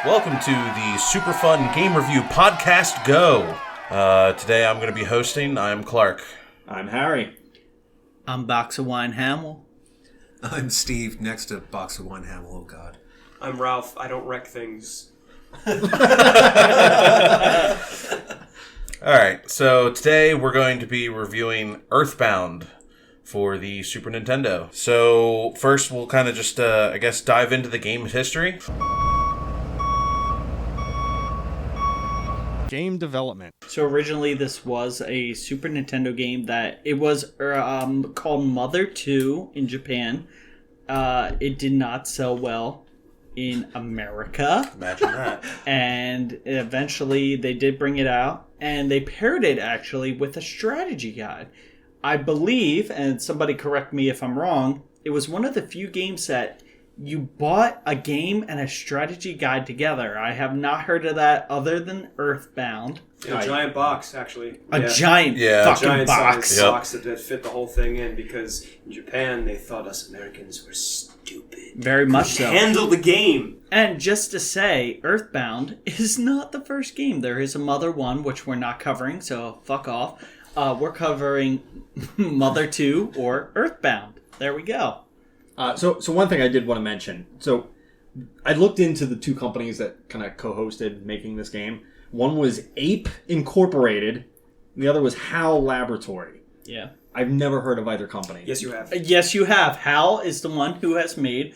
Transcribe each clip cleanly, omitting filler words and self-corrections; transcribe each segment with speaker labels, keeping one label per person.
Speaker 1: Welcome to the Super Fun Game Review Podcast Go. Today I'm going to be hosting. I'm Clark.
Speaker 2: I'm Harry.
Speaker 3: I'm Box of Wine Hamill.
Speaker 4: I'm Steve, next to Box of Wine Hamill, oh god.
Speaker 5: I'm Ralph, I don't wreck things.
Speaker 1: Alright, so today we're going to be reviewing Earthbound for the Super Nintendo. So first we'll kind of just, dive into the game's history.
Speaker 6: Game development.
Speaker 3: So originally this was a Super Nintendo game that it was called Mother 2 in Japan. It did not sell well in America.
Speaker 1: Imagine that.
Speaker 3: And eventually they did bring it out, and they paired it actually with a strategy guide. I believe, and somebody correct me if I'm wrong, it was one of the few games that you bought a game and a strategy guide together. I have not heard of that other than Earthbound.
Speaker 5: A giant box, actually.
Speaker 3: A giant fucking
Speaker 5: giant
Speaker 3: box.
Speaker 5: Box that fit the whole thing in, because in Japan they thought us Americans were stupid.
Speaker 3: Very much so.
Speaker 5: Handle the game.
Speaker 3: And just to say, Earthbound is not the first game. There is a Mother 1, which we're not covering, so fuck off. We're covering Mother 2 or Earthbound. There we go.
Speaker 2: So one thing I did want to mention. So I looked into the two companies that kind of co-hosted making this game. One was Ape Incorporated, and the other was HAL Laboratory.
Speaker 3: Yeah.
Speaker 2: I've never heard of either company.
Speaker 5: Yes, you have.
Speaker 3: Yes, you have. HAL is the one who has made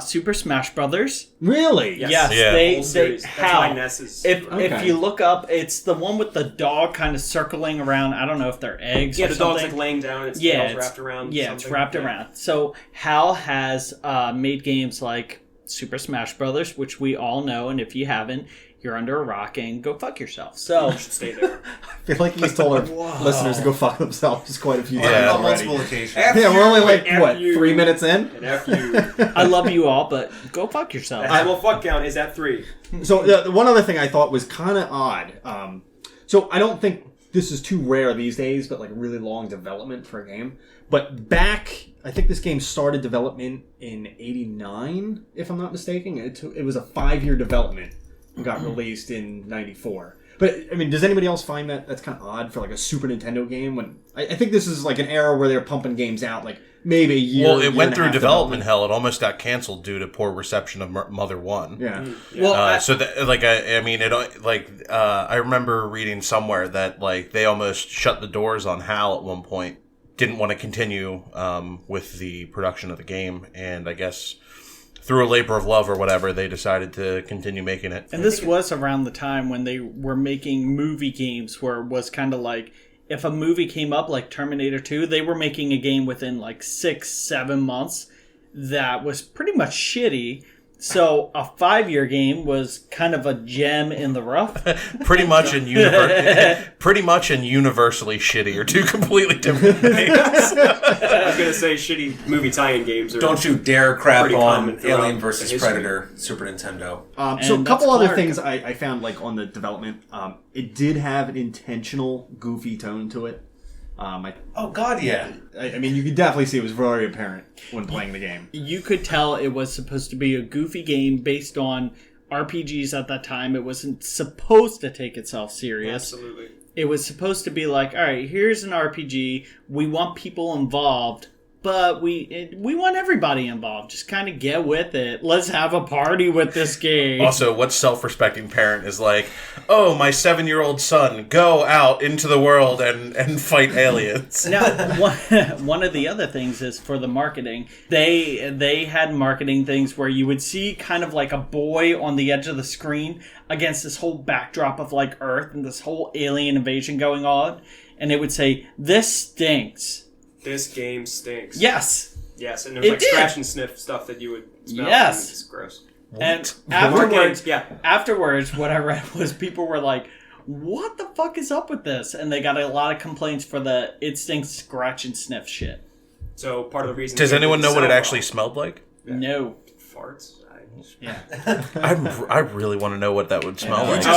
Speaker 3: Super Smash Brothers.
Speaker 2: Really?
Speaker 3: Yes,
Speaker 1: Yeah.
Speaker 3: they HAL.
Speaker 5: That's my NES's.
Speaker 3: If you look up, it's the one with the dog kind of circling around. I don't know if they're eggs or
Speaker 5: the
Speaker 3: something.
Speaker 5: dog's like laying down, its
Speaker 3: Yeah,
Speaker 5: tail's wrapped around
Speaker 3: Yeah,
Speaker 5: something.
Speaker 3: it's wrapped around. So HAL has made games like Super Smash Brothers, which we all know, and if you haven't, you're under a rock and go fuck yourself. So
Speaker 5: You should stay there.
Speaker 2: I feel like he's told our listeners to go fuck themselves quite a few times
Speaker 1: Yeah.
Speaker 4: On
Speaker 2: already.
Speaker 4: multiple occasions.
Speaker 2: Yeah, we're only like,
Speaker 5: F
Speaker 2: what,
Speaker 5: you.
Speaker 2: 3 minutes in?
Speaker 5: And F you.
Speaker 3: I love you all, but go fuck yourself.
Speaker 5: The Hamill fuck count is at 3.
Speaker 2: So the one other thing I thought was kind of odd. So I don't think this is too rare these days, but like really long development for a game. But back, I think this game started development in '89, if I'm not mistaken. It was a 5-year development and got released in '94. But I mean, does anybody else find that that's kind of odd for like a Super Nintendo game? When I think this is like an era where they're pumping games out like maybe a year.
Speaker 1: Well, it
Speaker 2: year
Speaker 1: went
Speaker 2: and a
Speaker 1: through
Speaker 2: half
Speaker 1: development hell. It almost got canceled due to poor reception of Mother 1.
Speaker 2: Yeah.
Speaker 3: Well,
Speaker 1: I remember reading somewhere that like they almost shut the doors on HAL at one point. Didn't want to continue with the production of the game, and I guess through a labor of love or whatever, they decided to continue making it.
Speaker 3: And this was around the time when they were making movie games, where it was kind of like, if a movie came up like Terminator 2, they were making a game within like 6-7 months that was pretty much shitty. So a 5-year game was kind of a gem in the rough.
Speaker 1: pretty much and universally shitty are two completely different things.
Speaker 5: I was going to say shitty movie tie-in games.
Speaker 4: Don't you dare crap
Speaker 5: pretty
Speaker 4: on
Speaker 5: common throughout
Speaker 4: Alien vs.
Speaker 5: history.
Speaker 4: Predator, Super Nintendo.
Speaker 2: So a
Speaker 3: And
Speaker 2: couple
Speaker 3: that's
Speaker 2: other
Speaker 3: Clark.
Speaker 2: things I found like on the development. It did have an intentional goofy tone to it.
Speaker 4: Oh god, yeah.
Speaker 2: I mean, you could definitely see it was very apparent when playing the game.
Speaker 3: You could tell it was supposed to be a goofy game based on RPGs at that time. It wasn't supposed to take itself serious.
Speaker 5: Absolutely.
Speaker 3: It was supposed to be like, all right, here's an RPG. We want people involved, but we want everybody involved. Just kind of get with it. Let's have a party with this game.
Speaker 1: Also, what self-respecting parent is like, oh, my 7-year-old son, go out into the world and fight aliens.
Speaker 3: Now, one of the other things is for the marketing. They had marketing things where you would see kind of like a boy on the edge of the screen against this whole backdrop of like Earth and this whole alien invasion going on. And it would say, this stinks.
Speaker 5: This game stinks.
Speaker 3: Yes.
Speaker 5: Yes, and there's
Speaker 3: It
Speaker 5: like
Speaker 3: did.
Speaker 5: scratch and sniff stuff that you would smell.
Speaker 3: Yes.
Speaker 5: And it's gross.
Speaker 3: And
Speaker 5: Afterwards,
Speaker 3: afterwards, what I read was people were like, what the fuck is up with this? And they got a lot of complaints for the it stinks scratch and sniff shit.
Speaker 5: So part of the reason...
Speaker 1: Does anyone know what it
Speaker 5: sell
Speaker 1: actually smelled like?
Speaker 5: Yeah.
Speaker 3: No.
Speaker 5: Farts?
Speaker 3: Yeah.
Speaker 1: I really want to know what that would smell like.
Speaker 5: You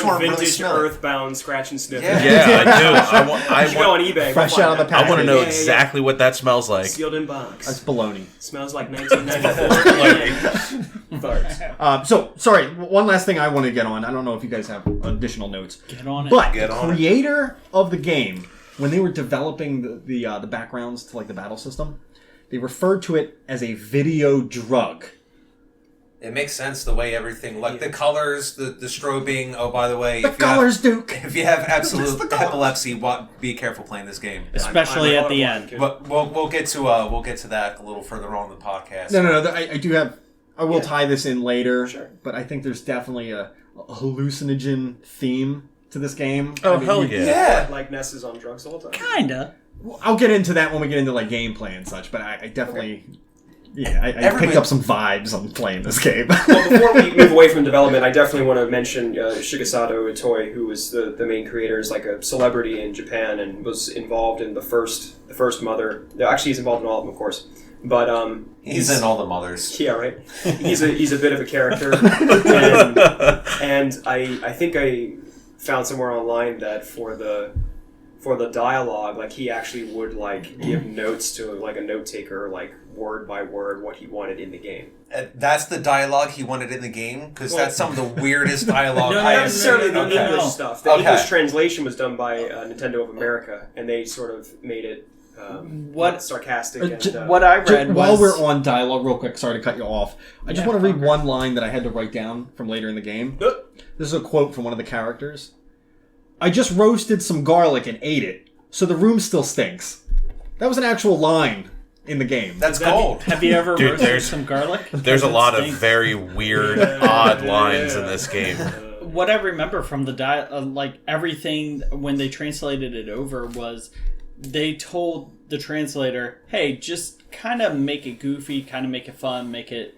Speaker 5: want
Speaker 4: really
Speaker 5: vintage
Speaker 4: smell it.
Speaker 5: Earthbound scratch and sniff?
Speaker 4: Yeah.
Speaker 1: Yeah, I do.
Speaker 5: You should go on eBay.
Speaker 2: Fresh
Speaker 5: We'll
Speaker 2: out of the
Speaker 5: find
Speaker 2: pack.
Speaker 1: I want to know
Speaker 5: Yeah.
Speaker 1: exactly what that smells like.
Speaker 5: Sealed in box.
Speaker 2: That's baloney.
Speaker 5: Smells like 1994. Farts.
Speaker 2: So, sorry, one last thing I want to get on. I don't know if you guys have additional notes.
Speaker 3: Get on it.
Speaker 2: But
Speaker 4: Get
Speaker 2: the
Speaker 4: on it.
Speaker 2: creator of the game, when they were developing the backgrounds to like the battle system, they referred to it as a video drug.
Speaker 4: It makes sense the way everything, like the colors, the strobing. Oh, by the way,
Speaker 2: The colors, Duke.
Speaker 4: if you have absolute epilepsy, be careful playing this game.
Speaker 3: Especially at the end.
Speaker 4: But we'll get to that a little further on in the podcast.
Speaker 2: No. I do have. I will
Speaker 5: Yeah.
Speaker 2: tie this in later.
Speaker 5: Sure.
Speaker 2: But I think there's definitely a hallucinogen theme to this game.
Speaker 1: Oh,
Speaker 2: I mean,
Speaker 1: hell
Speaker 2: you-
Speaker 1: yeah.
Speaker 4: Yeah.
Speaker 5: Like Ness is on drugs the whole time.
Speaker 3: Kinda.
Speaker 2: I'll get into that when we get into like gameplay and such. But I definitely. Yeah, I picked
Speaker 4: Everybody-
Speaker 2: up some vibes on playing this game.
Speaker 5: Well, before we move away from development, I definitely want to mention Shigesato Itoi, who was the main creator, is like a celebrity in Japan and was involved in the first Mother. Actually, he's involved in all of them, of course. But
Speaker 4: He's in all the mothers.
Speaker 5: yeah, right. He's a bit of a character, and I think I found somewhere online that for the dialogue, like he actually would like give notes to like a note taker, like word by word, what he wanted in the game.
Speaker 4: That's the dialogue he wanted in the game, because that's some of the weirdest dialogue
Speaker 3: No,
Speaker 5: Not
Speaker 4: I have
Speaker 5: necessarily
Speaker 4: seen.
Speaker 5: the
Speaker 3: no,
Speaker 5: English
Speaker 3: no.
Speaker 5: stuff. The
Speaker 4: Okay.
Speaker 5: English translation was done by Nintendo of America, and they sort of made it
Speaker 3: What-
Speaker 5: sarcastic. And,
Speaker 3: What I read
Speaker 2: While
Speaker 3: was...
Speaker 2: we're on dialogue, real quick, sorry to cut you off. I just
Speaker 3: Yeah,
Speaker 2: want to read
Speaker 3: fucker.
Speaker 2: one line that I had to write down from later in the game. This is a quote from one of the characters. I just roasted some garlic and ate it, so the room still stinks. That was an actual line in the game.
Speaker 4: That's gold.
Speaker 3: Have you ever
Speaker 1: Dude,
Speaker 3: roasted
Speaker 1: there's-
Speaker 3: some garlic?
Speaker 1: There's a
Speaker 3: It
Speaker 1: lot of
Speaker 3: stinks.
Speaker 1: very weird, odd lines in this game.
Speaker 3: What I remember from the like everything when they translated it over was they told the translator, "Hey, just kind of make it goofy, kind of make it fun, make it,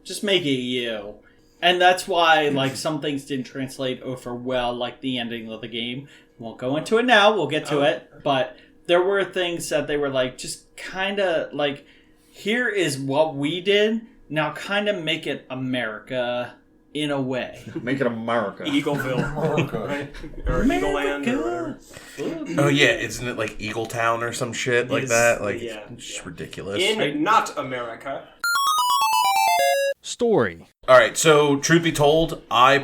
Speaker 3: just make it you." And that's why like some things didn't translate over well, like the ending of the game. Won't go into it now. We'll get to it, but there were things that they were like, just kind of like, here is what we did. Now, kind of make it America. In a way.
Speaker 2: Make it America.
Speaker 5: Eagleville, right? Or Eagle Land, or whatever.
Speaker 1: Oh yeah, isn't it like Eagle Town or some shit like
Speaker 5: Is-
Speaker 1: that? Like,
Speaker 5: yeah.
Speaker 1: it's just ridiculous.
Speaker 5: In not America.
Speaker 2: Story.
Speaker 1: All right, so truth be told, I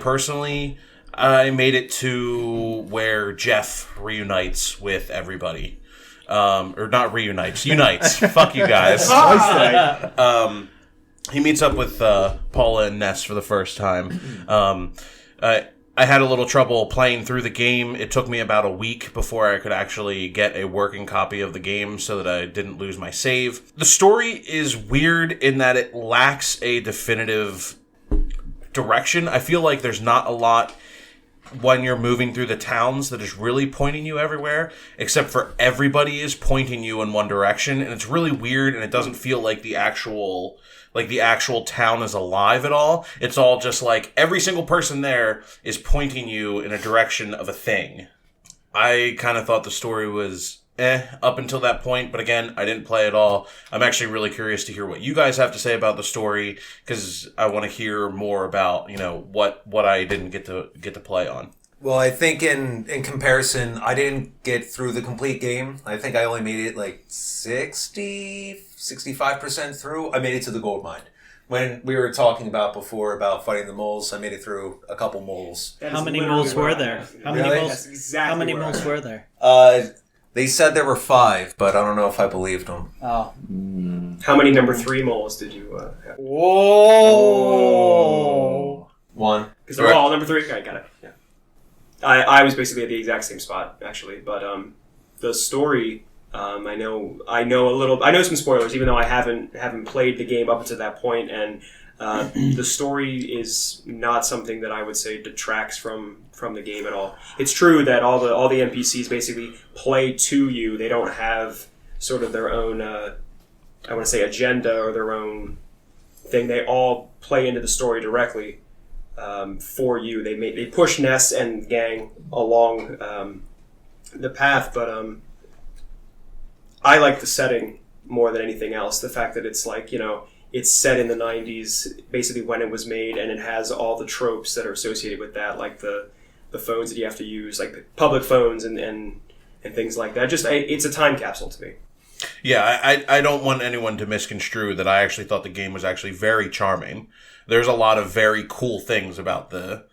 Speaker 1: made it to where Jeff reunites with everybody. Or not reunites, unites. Fuck you guys. He meets up with Paula and Ness for the first time. I had a little trouble playing through the game. It took me about a week before I could actually get a working copy of the game so that I didn't lose my save. The story is weird in that it lacks a definitive direction. I feel like there's not a lot when you're moving through the towns that is really pointing you everywhere, except for everybody is pointing you in one direction, and it's really weird, and it doesn't feel like the actual town is alive at all. It's all just like every single person there is pointing you in a direction of a thing. I kind of thought the story was up until that point, but again, I didn't play it all. I'm actually really curious to hear what you guys have to say about the story, because I want to hear more about, what I didn't get to play on.
Speaker 4: Well, I think in comparison, I didn't get through the complete game. I think I only made it like 65% through. I made it to the gold mine. When we were talking about before about fighting the moles, I made it through a couple moles.
Speaker 5: That
Speaker 3: How
Speaker 5: is
Speaker 3: many
Speaker 5: literally
Speaker 3: moles
Speaker 5: where
Speaker 3: were
Speaker 5: I'm
Speaker 3: there?
Speaker 5: at.
Speaker 3: How many
Speaker 4: Really?
Speaker 3: moles?
Speaker 5: That's exactly
Speaker 3: How many
Speaker 5: where
Speaker 3: moles
Speaker 5: I'm
Speaker 3: were
Speaker 5: at.
Speaker 3: there?
Speaker 4: They said there were 5, but I don't know if I believed them.
Speaker 3: Oh.
Speaker 5: How many number 3 moles did you have?
Speaker 3: Whoa!
Speaker 4: 1.
Speaker 5: Because they're all number 3. Okay, got it. Yeah. I was basically at the exact same spot actually, but the story. I know a little. I know some spoilers, even though I haven't played the game up until that point, and the story is not something that I would say detracts from the game at all. It's true that all the NPCs basically play to you. They don't have sort of their own, I want to say, agenda or their own thing. They all play into the story directly for you. They push Ness and gang along the path, but I like the setting more than anything else. The fact that it's like, it's set in the 90s, basically when it was made, and it has all the tropes that are associated with that, like the phones that you have to use, like public phones and things like that. It's a time capsule to me.
Speaker 1: Yeah, I don't want anyone to misconstrue that I actually thought the game was actually very charming. There's a lot of very cool things about the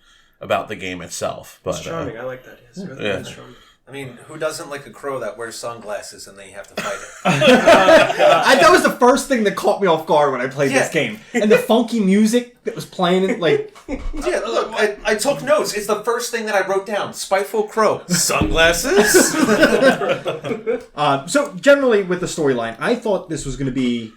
Speaker 1: game itself. But,
Speaker 5: it's charming. I like that. It's really charming.
Speaker 4: I mean, who doesn't like a crow that wears sunglasses and then you have to fight it?
Speaker 2: That was the first thing that caught me off guard when I played this game. And the funky music that was playing, like...
Speaker 4: Yeah, look, I took notes. It's the first thing that I wrote down. Spiteful crow. Sunglasses?
Speaker 2: So, generally, with the storyline, I thought this was going to be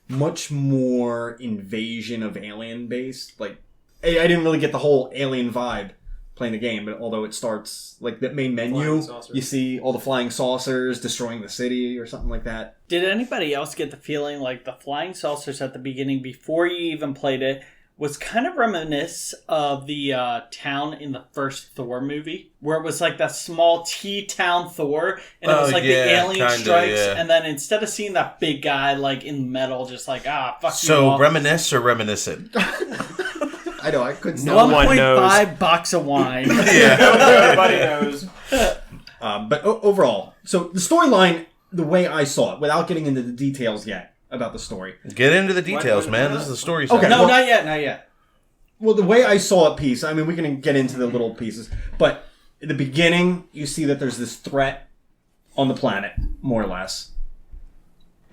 Speaker 2: much more invasion of alien-based. Like, I didn't really get the whole alien vibe playing the game, but although it starts like the main menu, you see all the flying saucers destroying the city or something like that.
Speaker 3: Did anybody else get the feeling like the flying saucers at the beginning, before you even played it, was kind of reminiscent of the town in the first Thor movie, where it was like that small T-town Thor, and it was like the alien strikes, and then instead of seeing that big guy like in metal, just like fuck you.
Speaker 1: So reminisce or reminiscent?
Speaker 2: I know, I couldn't.
Speaker 3: 1.5 box of wine.
Speaker 5: Everybody knows.
Speaker 2: But overall, so the storyline, the way I saw it, without getting into the details yet about the story.
Speaker 1: Get into the details, man. This is the story
Speaker 2: Okay,
Speaker 1: section.
Speaker 3: No, not yet.
Speaker 2: Well, the way I saw it, piece. I mean, we can get into the little pieces, but in the beginning, you see that there's this threat on the planet, more or less,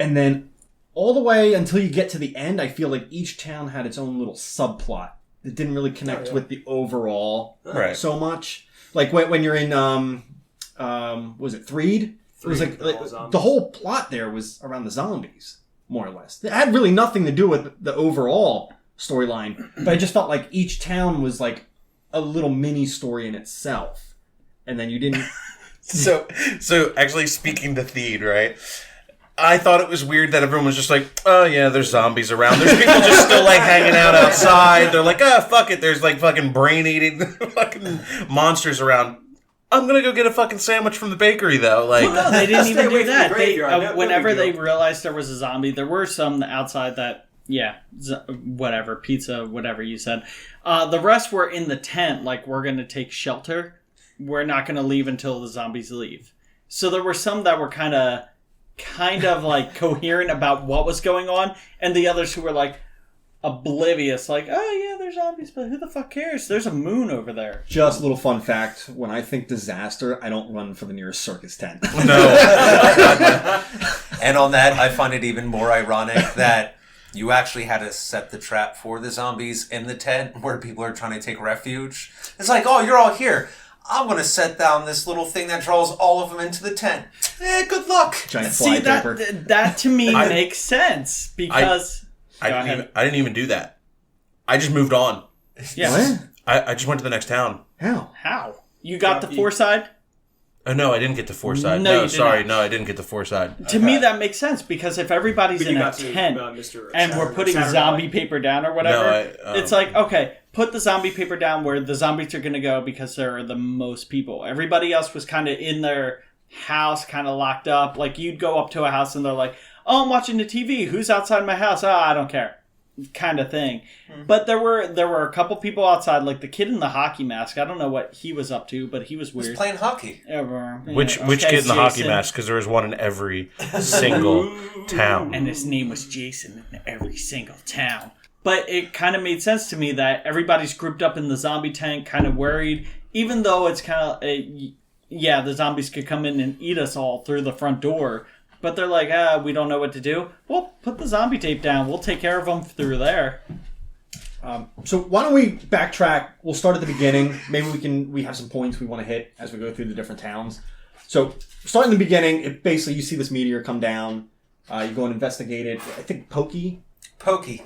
Speaker 2: and then all the way until you get to the end, I feel like each town had its own little subplot that didn't really connect with the overall so much. Like when you're in, was it Threed? It was like the whole plot there was around the zombies, more or less. It had really nothing to do with the overall storyline, but I just felt like each town was like a little mini story in itself. And then you didn't...
Speaker 1: So actually speaking to Theed, right? I thought it was weird that everyone was just like, oh yeah, there's zombies around. There's people just still like hanging out outside. They're like, fuck it. There's like fucking brain-eating fucking monsters around. I'm gonna go get a fucking sandwich from the bakery though. Like,
Speaker 3: well, no, they didn't even do that. Whenever they realized there was a zombie, there were some outside that, whatever, pizza, whatever you said. The rest were in the tent, like, we're gonna take shelter. We're not gonna leave until the zombies leave. So there were some that were kind of like coherent about what was going on, and the others who were like oblivious, like, oh yeah, there's zombies, but who the fuck cares? There's a moon over there.
Speaker 2: Just a little fun fact, when I think disaster, I don't run for the nearest circus tent.
Speaker 1: no.
Speaker 4: And on that, I find it even more ironic that you actually had to set the trap for the zombies in the tent where people are trying to take refuge. It's like, oh, you're all here. I'm going to set down this little thing that draws all of them into the tent. Good luck.
Speaker 2: Giant fly paper.
Speaker 3: That to me makes sense because...
Speaker 1: I didn't even do that. I just moved on.
Speaker 3: Yeah.
Speaker 2: What?
Speaker 1: I just went to the next town.
Speaker 3: How? You got the Foreside?
Speaker 1: Oh, no, I didn't get to Foreside.
Speaker 3: No,
Speaker 1: sorry. No, I didn't get to Foreside.
Speaker 3: To me, that makes sense because if everybody's in a tent and we're putting zombie paper down or whatever, it's like, okay, put the zombie paper down where the zombies are going to go because there are the most people. Everybody else was kind of in their house, kind of locked up. Like, you'd go up to a house and they're like, oh, I'm watching the TV. Who's outside my house? Oh, I don't care. Kind of thing. Mm-hmm. But there were a couple people outside, like the kid in the hockey mask. I don't know what he was up to, but he was weird.
Speaker 4: He was playing hockey.
Speaker 1: Which kid in the hockey mask? Because there was one in every single town.
Speaker 3: And his name was Jason in every single town. But it kind of made sense to me that everybody's grouped up in the zombie tent, kind of worried, even though it's kind of, the zombies could come in and eat us all through the front door. But they're like, we don't know what to do. Well, put the zombie tape down. We'll take care of them through there.
Speaker 2: So why don't we backtrack? We'll start at the beginning. Maybe we have some points we want to hit as we go through the different towns. So starting in the beginning, basically you see this meteor come down. You go and investigate it. I think Pokey,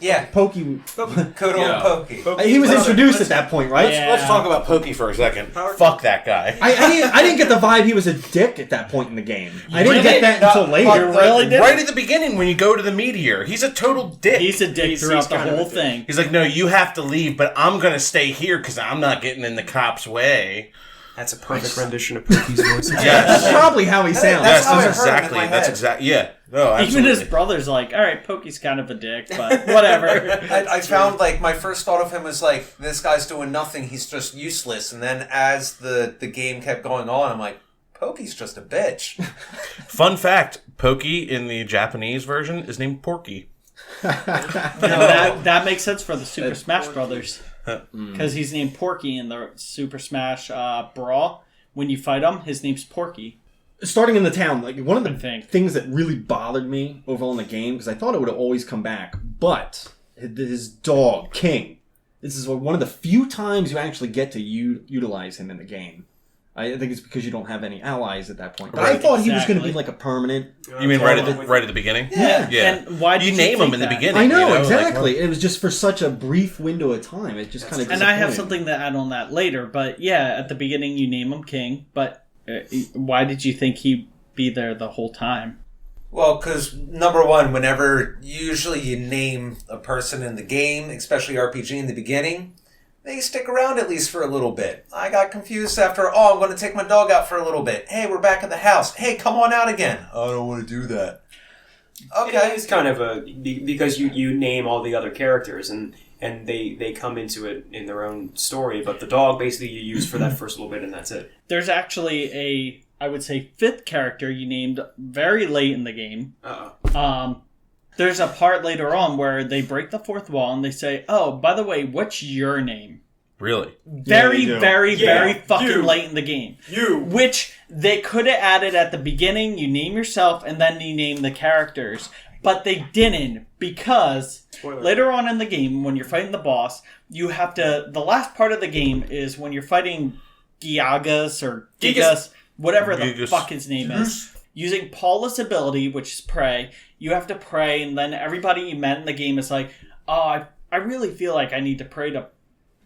Speaker 2: yeah. Pokey.
Speaker 4: Good old Pokey.
Speaker 2: He was introduced at that point, right?
Speaker 1: Yeah. Let's talk about Pokey for a second. Fuck that guy.
Speaker 2: I didn't get the vibe he was a dick at that point in the game. I didn't get that until later.
Speaker 1: Right at the beginning when you go to the meteor, he's a total dick.
Speaker 3: He's a dick throughout the whole thing.
Speaker 1: He's like, no, you have to leave, but I'm going to stay here because I'm not getting in the cop's way.
Speaker 5: That's a perfect rendition of Pokey's voice.
Speaker 1: Yes.
Speaker 2: That's probably how he sounds.
Speaker 1: Yes, that's exactly. Yeah. No, absolutely.
Speaker 3: Even his brother's like, all right, Pokey's kind of a dick, but whatever.
Speaker 4: I found like my first thought of him was like, this guy's doing nothing. He's just useless. And then as the game kept going on, I'm like, Pokey's just a bitch.
Speaker 1: Fun fact: Pokey in the Japanese version is named Porky.
Speaker 3: That makes sense for the Super Smash Brothers because he's named Porky in the Super Smash Brawl. When you fight him, his name's Porky.
Speaker 2: Starting in the town, like one of the
Speaker 3: thing.
Speaker 2: things that really bothered me overall in the game, because I thought it would have always come back, but his dog, King, this is one of the few times you actually get to utilize him in the game. I think it's because you don't have any allies at that point. But I thought he was going to be like a permanent...
Speaker 1: You mean right at the beginning?
Speaker 2: Yeah.
Speaker 3: And why did
Speaker 1: you name him in the beginning?
Speaker 2: I know,
Speaker 1: you know?
Speaker 2: exactly.
Speaker 1: Like,
Speaker 2: it was just for such a brief window of time. It just kind of
Speaker 3: And I have something to add on that later, but yeah, at the beginning you name him King, but why did you think he'd be there the whole time?
Speaker 4: Well, because number one, whenever usually you name a person in the game, especially RPG in the beginning, they stick around at least for a little bit. I got confused after, I'm going to take my dog out for a little bit. Hey, we're back at the house. Hey, come on out again. I don't want to do that. Okay.
Speaker 5: It's kind of because you name all the other characters and they come into it in their own story, but the dog basically you use for that first little bit and that's it.
Speaker 3: There's actually I would say, fifth character you named very late in the game. There's a part later on where they break the fourth wall and they say, oh, by the way, what's your name?
Speaker 1: Really?
Speaker 3: Very fucking late in the game.
Speaker 5: You.
Speaker 3: Which they could have added at the beginning. You name yourself and then you name the characters. But they didn't because later on in the game, when you're fighting the boss, you have to... The last part of the game is when you're fighting Gigas or Gigas, whatever the fuck his name is. Using Paula's ability, which is pray, you have to pray, and then everybody you met in the game is like, oh, I really feel like I need to pray to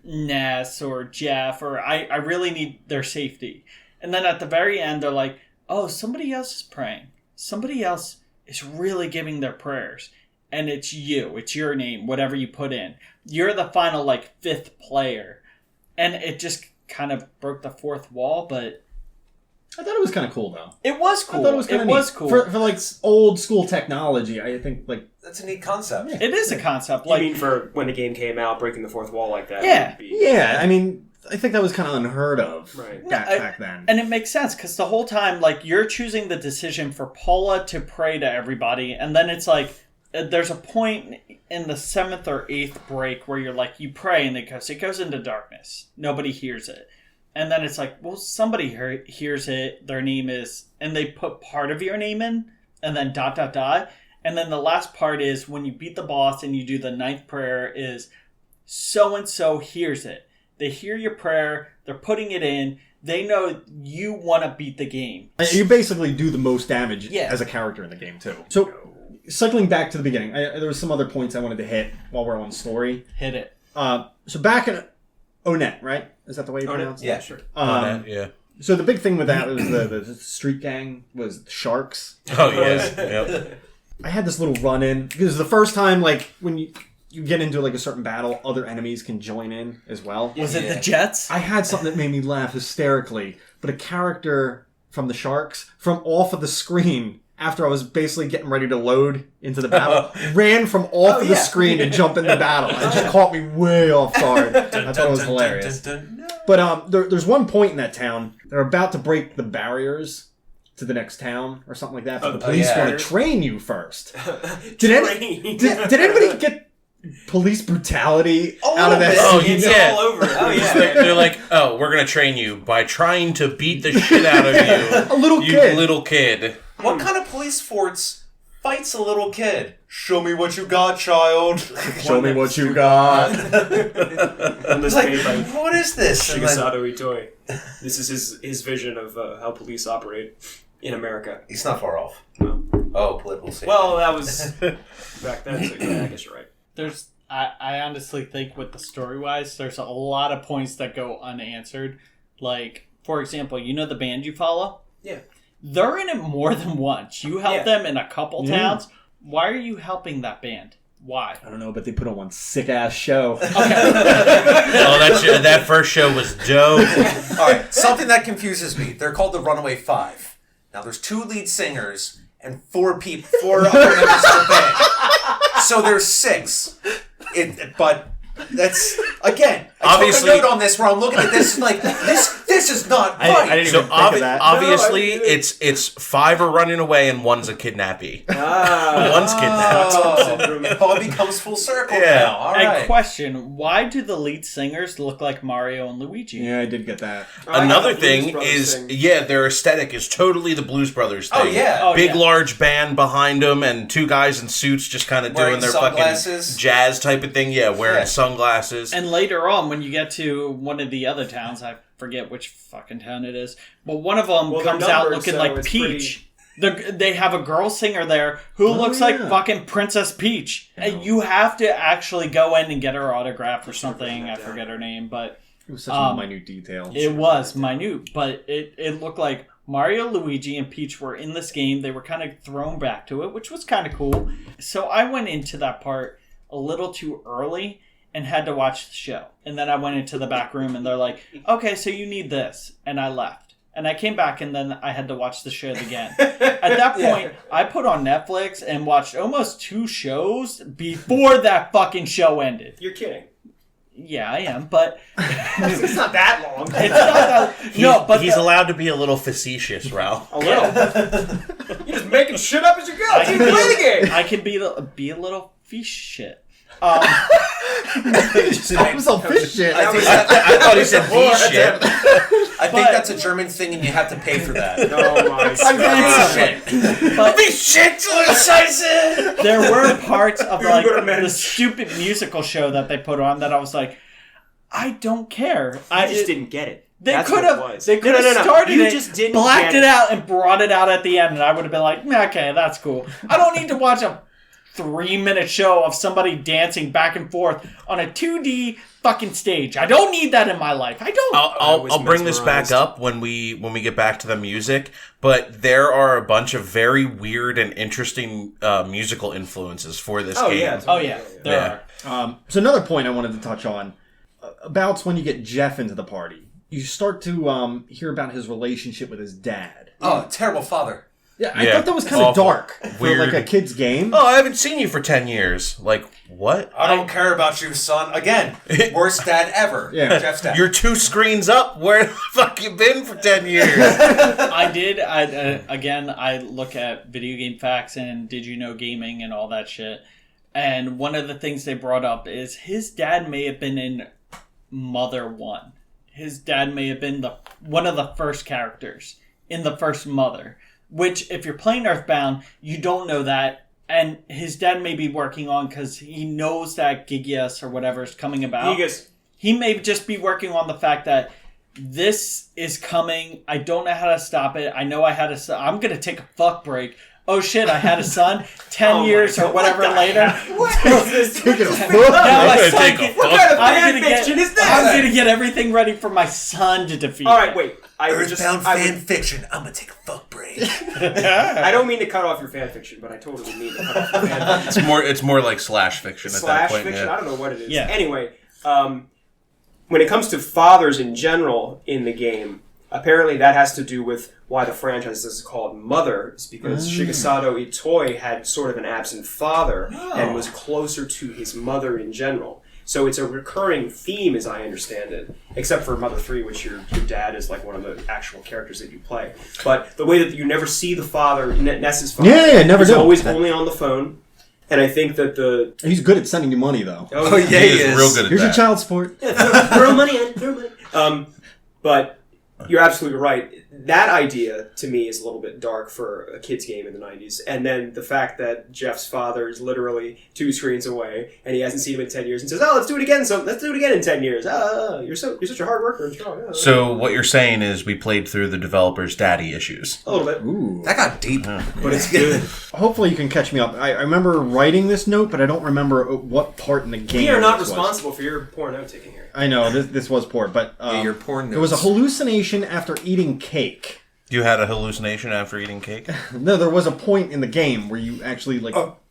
Speaker 3: Ness or Jeff, or I really need their safety. And then at the very end, they're like, oh, somebody else is praying. Somebody else is really giving their prayers. And it's you. It's your name, whatever you put in. You're the final, fifth player. And it just kind of broke the fourth wall, but...
Speaker 2: I thought it was kind of cool, though.
Speaker 3: It was cool.
Speaker 2: I thought it was kind of neat.
Speaker 3: Cool.
Speaker 2: For old school technology, I think,
Speaker 4: That's a neat concept.
Speaker 2: Yeah.
Speaker 3: It is a concept.
Speaker 5: You mean for when the game came out, breaking the fourth wall like that?
Speaker 3: Yeah.
Speaker 2: Yeah, I mean, I think that was kind of unheard of back then.
Speaker 3: And it makes sense, because the whole time, you're choosing the decision for Paula to pray to everybody, and then it's there's a point in the 7th or 8th break where you're you pray, and it goes into darkness. Nobody hears it. And then it's somebody hears it, their name is, and they put part of your name in, and then ... And then the last part is when you beat the boss and you do the 9th prayer is so-and-so hears it. They hear your prayer, they're putting it in, they know you want to beat the game.
Speaker 2: You basically do the most damage as a character in the game, too. So, cycling back to the beginning, there was some other points I wanted to hit while we're on story.
Speaker 3: Hit it.
Speaker 2: So back in Onet, right? Is that the way you pronounce it?
Speaker 4: Yeah, sure.
Speaker 1: Yeah.
Speaker 2: So the big thing with that was the street gang was the sharks.
Speaker 1: Oh, yeah. Yep.
Speaker 2: I had this little run-in. Because the first time, when you get into, a certain battle, other enemies can join in as well.
Speaker 3: Was it the Jets?
Speaker 2: I had something that made me laugh hysterically. But a character from the sharks, from off of the screen, after I was basically getting ready to load into the battle, ran from off of the screen to jump in the battle. It just caught me way off guard. I thought it was hilarious. But there's one point in that town, they're about to break the barriers to the next town or something like that, but the police want to train you first. Did anybody get police brutality out of that scene?
Speaker 5: It's all over it. Oh, yeah.
Speaker 1: They're we're going to train you by trying to beat the shit out of you.
Speaker 2: A little kid.
Speaker 1: You little kid.
Speaker 4: What kind of police force fights a little kid? Show me what you got, child.
Speaker 2: Show me what you got.
Speaker 4: What is this?
Speaker 5: Shigesato Itoi. This is his vision of how police operate in America.
Speaker 4: He's not far off.
Speaker 5: No.
Speaker 4: Oh, political safety.
Speaker 5: Well, that was back then, so yeah, I guess you're right.
Speaker 3: I honestly think with the story-wise, there's a lot of points that go unanswered. For example, you know the band you follow?
Speaker 5: Yeah.
Speaker 3: They're in it more than once. You help them in a couple towns. Why are you helping that band? Why?
Speaker 2: I don't know, but they put on one sick-ass show.
Speaker 3: Okay.
Speaker 1: That first show was dope.
Speaker 4: All right, something that confuses me. They're called the Runaway Five. Now, there's 2 lead singers, and 4 other members of the band. So there's 6. But that's again. I
Speaker 1: Obviously,
Speaker 4: took a note on this where I'm looking at this like this is not right.
Speaker 2: I didn't even think of that.
Speaker 1: Obviously, it's 5 are running away and 1's a kidnappee. One's kidnapped.
Speaker 4: Oh, it all becomes full circle
Speaker 1: Yeah.
Speaker 4: now. All
Speaker 3: And
Speaker 4: right.
Speaker 3: question, why do the lead singers look like Mario and Luigi?
Speaker 2: Yeah, I did get that.
Speaker 1: Another thing is, their aesthetic is totally the Blues Brothers thing.
Speaker 4: Oh, yeah.
Speaker 3: Oh,
Speaker 1: Big,
Speaker 3: yeah.
Speaker 1: large band behind them and 2 guys in suits just kind of doing
Speaker 4: Wearing
Speaker 1: their
Speaker 4: sunglasses.
Speaker 1: fucking jazz type of thing. Yeah, wearing sunglasses.
Speaker 3: And later on, when you get to one of the other towns, I forget which fucking town it is, but one of them
Speaker 5: Well,
Speaker 3: comes
Speaker 5: they're
Speaker 3: out
Speaker 5: numbered,
Speaker 3: looking
Speaker 5: so
Speaker 3: like
Speaker 5: it's
Speaker 3: Peach. They have a girl singer there who looks like fucking Princess Peach. And you have to actually go in and get her autograph or something. I forget her name, but
Speaker 2: It was such a minute detail.
Speaker 3: it was minute. But it looked like Mario, Luigi, and Peach were in this game. They were kind of thrown back to it, which was kind of cool. So I went into that part a little too early and had to watch the show. And then I went into the back room and they're like, okay, so you need this. And I left. And I came back and then I had to watch the show again. At that point, I put on Netflix and watched almost 2 shows before that fucking show ended.
Speaker 5: You're kidding.
Speaker 3: Yeah, I am, but
Speaker 5: It's not that long.
Speaker 3: it's not that... No, but
Speaker 1: he's allowed to be a little facetious, Ralph.
Speaker 5: A little. You're just making shit up as you go. Dude, play the game.
Speaker 3: I can be a little fish shit.
Speaker 2: That was all fish shit.
Speaker 4: I
Speaker 1: thought he said bee shit.
Speaker 4: I think that's a German thing, and you have to pay for that.
Speaker 5: Oh my
Speaker 4: Shit.
Speaker 3: But
Speaker 1: Bee shit! Scheiße!
Speaker 3: there were parts of like
Speaker 5: Uber Mensch.
Speaker 3: the stupid musical show that they put on that I was like, I don't care.
Speaker 5: I just didn't get it.
Speaker 3: They
Speaker 5: That's
Speaker 3: could
Speaker 5: what it
Speaker 3: have.
Speaker 5: was.
Speaker 3: They could have
Speaker 5: No.
Speaker 3: started
Speaker 5: You
Speaker 3: it,
Speaker 5: just didn't
Speaker 3: blacked
Speaker 5: get
Speaker 3: it out, and brought it out at the end, and I would have been like, okay, that's cool. I don't need to watch a 3-minute show of somebody dancing back and forth on a 2D fucking stage. I don't need that in my life. I don't.
Speaker 1: I'll bring this back up when we get back to the music, but there are a bunch of very weird and interesting musical influences for this game.
Speaker 5: Yeah,
Speaker 3: Oh yeah, there
Speaker 1: Yeah.
Speaker 3: are.
Speaker 2: So another point I wanted to touch on about when you get Jeff into the party. You start to hear about his relationship with his dad.
Speaker 4: Oh, terrible father.
Speaker 2: Yeah, I
Speaker 1: Yeah,
Speaker 2: thought that was kind of
Speaker 1: awful.
Speaker 2: dark for
Speaker 1: Weird.
Speaker 2: like a kid's game.
Speaker 1: Oh, I haven't seen you for 10 years. Like, what?
Speaker 4: I don't care about you, son. Again, worst dad ever.
Speaker 2: Yeah.
Speaker 4: Jeff's dad.
Speaker 1: You're 2 screens up. Where the fuck you been for 10 years?
Speaker 3: I did. I look at video game facts and did you know gaming and all that shit. And one of the things they brought up is his dad may have been in Mother 1. His dad may have been one of the first characters in the first Mother. Which, if you're playing Earthbound, you don't know that. And his dad may be working on because he knows that Gigias or whatever is coming about. He may just be working on the fact that this is coming. I don't know how to stop it. I know I had a son. I'm going to take a fuck break. Oh shit, I had a son 10 years or whatever later.
Speaker 5: What is this?
Speaker 2: Taking a
Speaker 3: Now
Speaker 2: fuck.
Speaker 3: my
Speaker 1: gonna
Speaker 3: son
Speaker 1: take a
Speaker 3: can-
Speaker 5: What kind of
Speaker 3: I'm
Speaker 5: fan
Speaker 3: gonna
Speaker 5: fiction is this?
Speaker 3: I'm going to get everything ready for my son to defeat.
Speaker 5: All right, wait.
Speaker 4: Earthbound fan fiction. I'm gonna take a fuck break.
Speaker 5: I don't mean to cut off your fan fiction, but I totally mean to cut off your fan fiction.
Speaker 1: It's more like slash fiction at that
Speaker 5: Slash
Speaker 1: point.
Speaker 5: fiction?
Speaker 1: Yeah.
Speaker 5: I don't know what it is.
Speaker 3: Yeah.
Speaker 5: Anyway, when it comes to fathers in general in the game, apparently that has to do with why the franchise is called Mother. It's because Shigesato Itoi had sort of an absent father and was closer to his mother in general. So it's a recurring theme, as I understand it, except for Mother 3, which your dad is like one of the actual characters that you play. But the way that you never see the father, Ness's father,
Speaker 2: Never
Speaker 5: is
Speaker 2: do.
Speaker 5: always only on the phone. And I think that
Speaker 2: He's good at sending you money, though.
Speaker 4: Oh yeah,
Speaker 1: He
Speaker 4: he
Speaker 1: is
Speaker 4: is.
Speaker 1: real good at
Speaker 2: Here's your
Speaker 1: that.
Speaker 2: child support.
Speaker 5: throw money in, throw money. But you're absolutely right. That idea, to me, is a little bit dark for a kid's game in the 90s. And then the fact that Jeff's father is literally 2 screens away, and he hasn't seen him in 10 years, and says, "Oh, let's do it again. So let's do it again in 10 years. You're such a hard worker and strong." Oh,
Speaker 1: So what you're saying is we played through the developer's daddy issues.
Speaker 5: a little bit,
Speaker 2: Ooh.
Speaker 4: That got deep.
Speaker 5: but it's good.
Speaker 2: Hopefully you can catch me up. I remember writing this note, but I don't remember what part in the game
Speaker 5: We are not
Speaker 2: this was.
Speaker 5: responsible for your poor note taking here.
Speaker 2: I know, this was poor, but
Speaker 4: your porn
Speaker 2: it was a
Speaker 4: notes.
Speaker 2: hallucination after eating cake.
Speaker 1: You had a hallucination after eating cake?
Speaker 2: No, there was a point in the game where you actually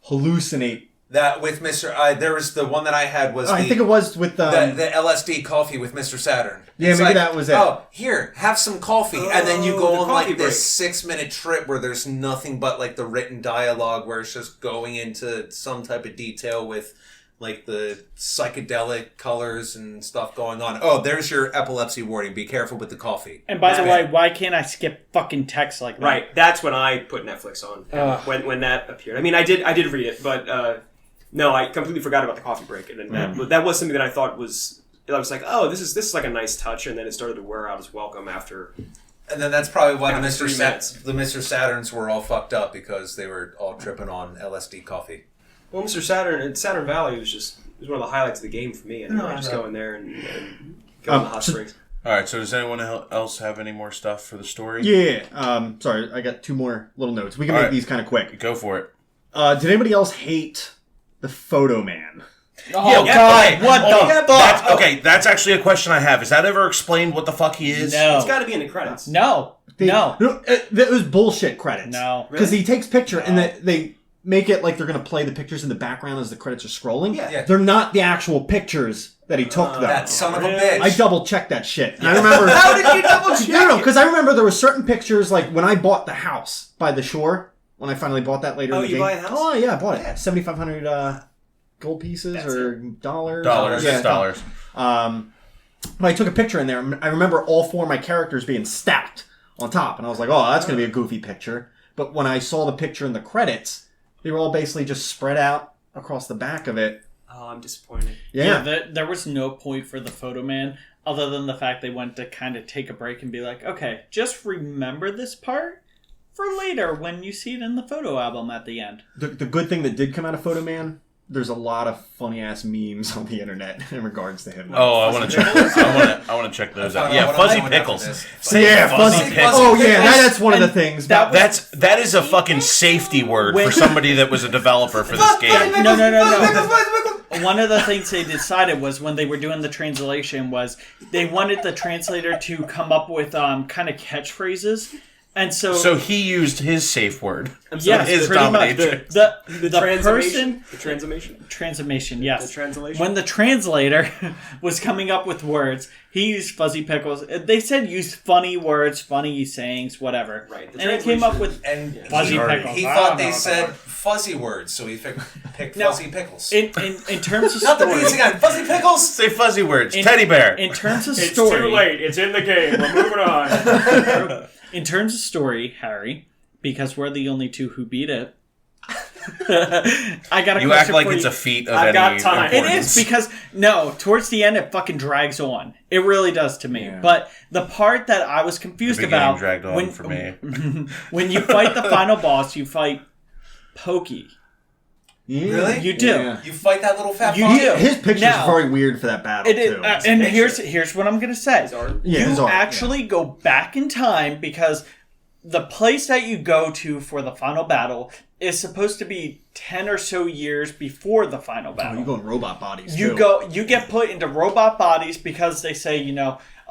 Speaker 2: hallucinate
Speaker 4: That with Mr. There was the one that I had was
Speaker 2: I think it was with
Speaker 4: the LSD coffee with Mr. Saturn.
Speaker 2: Yeah,
Speaker 4: It's
Speaker 2: maybe that was it.
Speaker 4: Oh, here, have some coffee, and then you go
Speaker 5: the
Speaker 4: on
Speaker 5: coffee
Speaker 4: like this 6-minute trip where there's nothing but like the written dialogue, where it's just going into some type of detail with like the psychedelic colors and stuff going on. Oh, there's your epilepsy warning. Be careful with the coffee.
Speaker 3: And by the way, why can't I skip fucking text like that?
Speaker 5: Right, that's when I put Netflix on. When that appeared. I mean, I did read it, but no, I completely forgot about the coffee break, and then that was something that I thought was. I was like, oh, this is like a nice touch, and then it started to wear out as welcome after.
Speaker 4: And then that's probably why the
Speaker 5: After 3 minutes.
Speaker 4: the Mr. Saturns were all fucked up, because they were all tripping on LSD coffee.
Speaker 5: Well, Mr. Saturn and Saturn Valley was one of the highlights of the game for me. And just going there and going to the hot springs.
Speaker 1: All right. So does anyone else have any more stuff for the story?
Speaker 2: Yeah. Sorry, I got 2 more little notes. We can make these kind of quick.
Speaker 1: Go for it.
Speaker 2: Did anybody else hate the Photo Man?
Speaker 3: Oh,
Speaker 1: Yeah,
Speaker 3: God.
Speaker 1: okay.
Speaker 3: What the fuck?
Speaker 1: Okay, that's actually a question I have. Is that ever explained what the fuck he is?
Speaker 3: No.
Speaker 5: It's got to be in the credits.
Speaker 3: No.
Speaker 2: It was bullshit credits.
Speaker 3: No.
Speaker 2: Because he takes picture and they make it like they're going to play the pictures in the background as the credits are scrolling.
Speaker 4: Yeah.
Speaker 2: They're not the actual pictures that he took, though.
Speaker 4: That son of a bitch.
Speaker 2: I double checked that shit. And I remember.
Speaker 5: How did you double check?
Speaker 2: No, because I remember there were certain pictures, like when I bought the house by the shore, when I finally bought that later in the game.
Speaker 5: Oh, you buy a house?
Speaker 2: Oh, yeah, I bought it. 7,500 gold pieces or dollars.
Speaker 1: Dollars.
Speaker 2: Yeah,
Speaker 1: Dollars.
Speaker 2: But I took a picture in there. I remember all 4 of my characters being stacked on top. And I was like, oh, that's going to be a goofy picture. But when I saw the picture in the credits, they were all basically just spread out across the back of it.
Speaker 5: Oh, I'm disappointed.
Speaker 2: Yeah.
Speaker 3: There was no point for the Photo Man other than the fact they went to kind of take a break and be like, okay, just remember this part for later when you see it in the photo album at the end.
Speaker 2: The good thing that did come out of Photo Man, there's a lot of funny ass memes on the internet in regards to him.
Speaker 1: Oh, I want to check. I want to check those out. Yeah, fuzzy pickles.
Speaker 2: Fuzzy pickles. Oh yeah, that's one of the things.
Speaker 1: That is a fucking safety word for somebody that was a developer for this game.
Speaker 3: No. One of the things they decided was when they were doing the translation was they wanted the translator to come up with kind of catchphrases. And so
Speaker 1: he used his safe word.
Speaker 3: Yes,
Speaker 1: his
Speaker 3: pretty much.
Speaker 1: domination.
Speaker 3: The person...
Speaker 5: The transformation?
Speaker 3: Transformation, yes.
Speaker 5: The translation?
Speaker 3: When the translator was coming up with words, he used fuzzy pickles. They said use funny words, funny sayings, whatever.
Speaker 5: Right.
Speaker 3: And it came up with fuzzy pickles.
Speaker 4: He thought they said fuzzy words, so he picked fuzzy pickles.
Speaker 3: In terms of
Speaker 4: Not the
Speaker 3: story...
Speaker 4: beats again. Fuzzy pickles?
Speaker 1: Say fuzzy words. Teddy bear.
Speaker 3: In terms of
Speaker 5: It's
Speaker 3: story...
Speaker 5: too late. It's in the game. We're moving on.
Speaker 3: In terms of story, Harry, because we're the only 2 who beat it, I got a
Speaker 1: You
Speaker 3: question
Speaker 1: act like
Speaker 3: for
Speaker 1: it's
Speaker 3: you.
Speaker 1: a feat of
Speaker 5: I've got
Speaker 1: any
Speaker 5: time.
Speaker 1: importance.
Speaker 3: It is because, no, towards the end it fucking drags on. It really does to me.
Speaker 2: Yeah.
Speaker 3: But the part that I was confused
Speaker 1: The beginning
Speaker 3: about...
Speaker 1: dragged on for me.
Speaker 3: When you fight the final boss, you fight Pokey.
Speaker 2: Yeah.
Speaker 4: Really?
Speaker 3: You do.
Speaker 2: Yeah.
Speaker 4: You fight that little fat
Speaker 3: You
Speaker 4: fuck?
Speaker 3: do.
Speaker 2: His picture's
Speaker 3: Now-
Speaker 2: very weird for that battle,
Speaker 3: It is,
Speaker 2: too.
Speaker 3: and here's what I'm going to say.
Speaker 5: His art.
Speaker 2: Yeah, his
Speaker 3: You
Speaker 2: art,
Speaker 3: actually go back in time because the place that you go to for the final battle is supposed to be 10 or so years before the final
Speaker 2: Oh,
Speaker 3: battle.
Speaker 2: you go in robot bodies,
Speaker 3: You
Speaker 2: too.
Speaker 3: you get put into robot bodies because they say,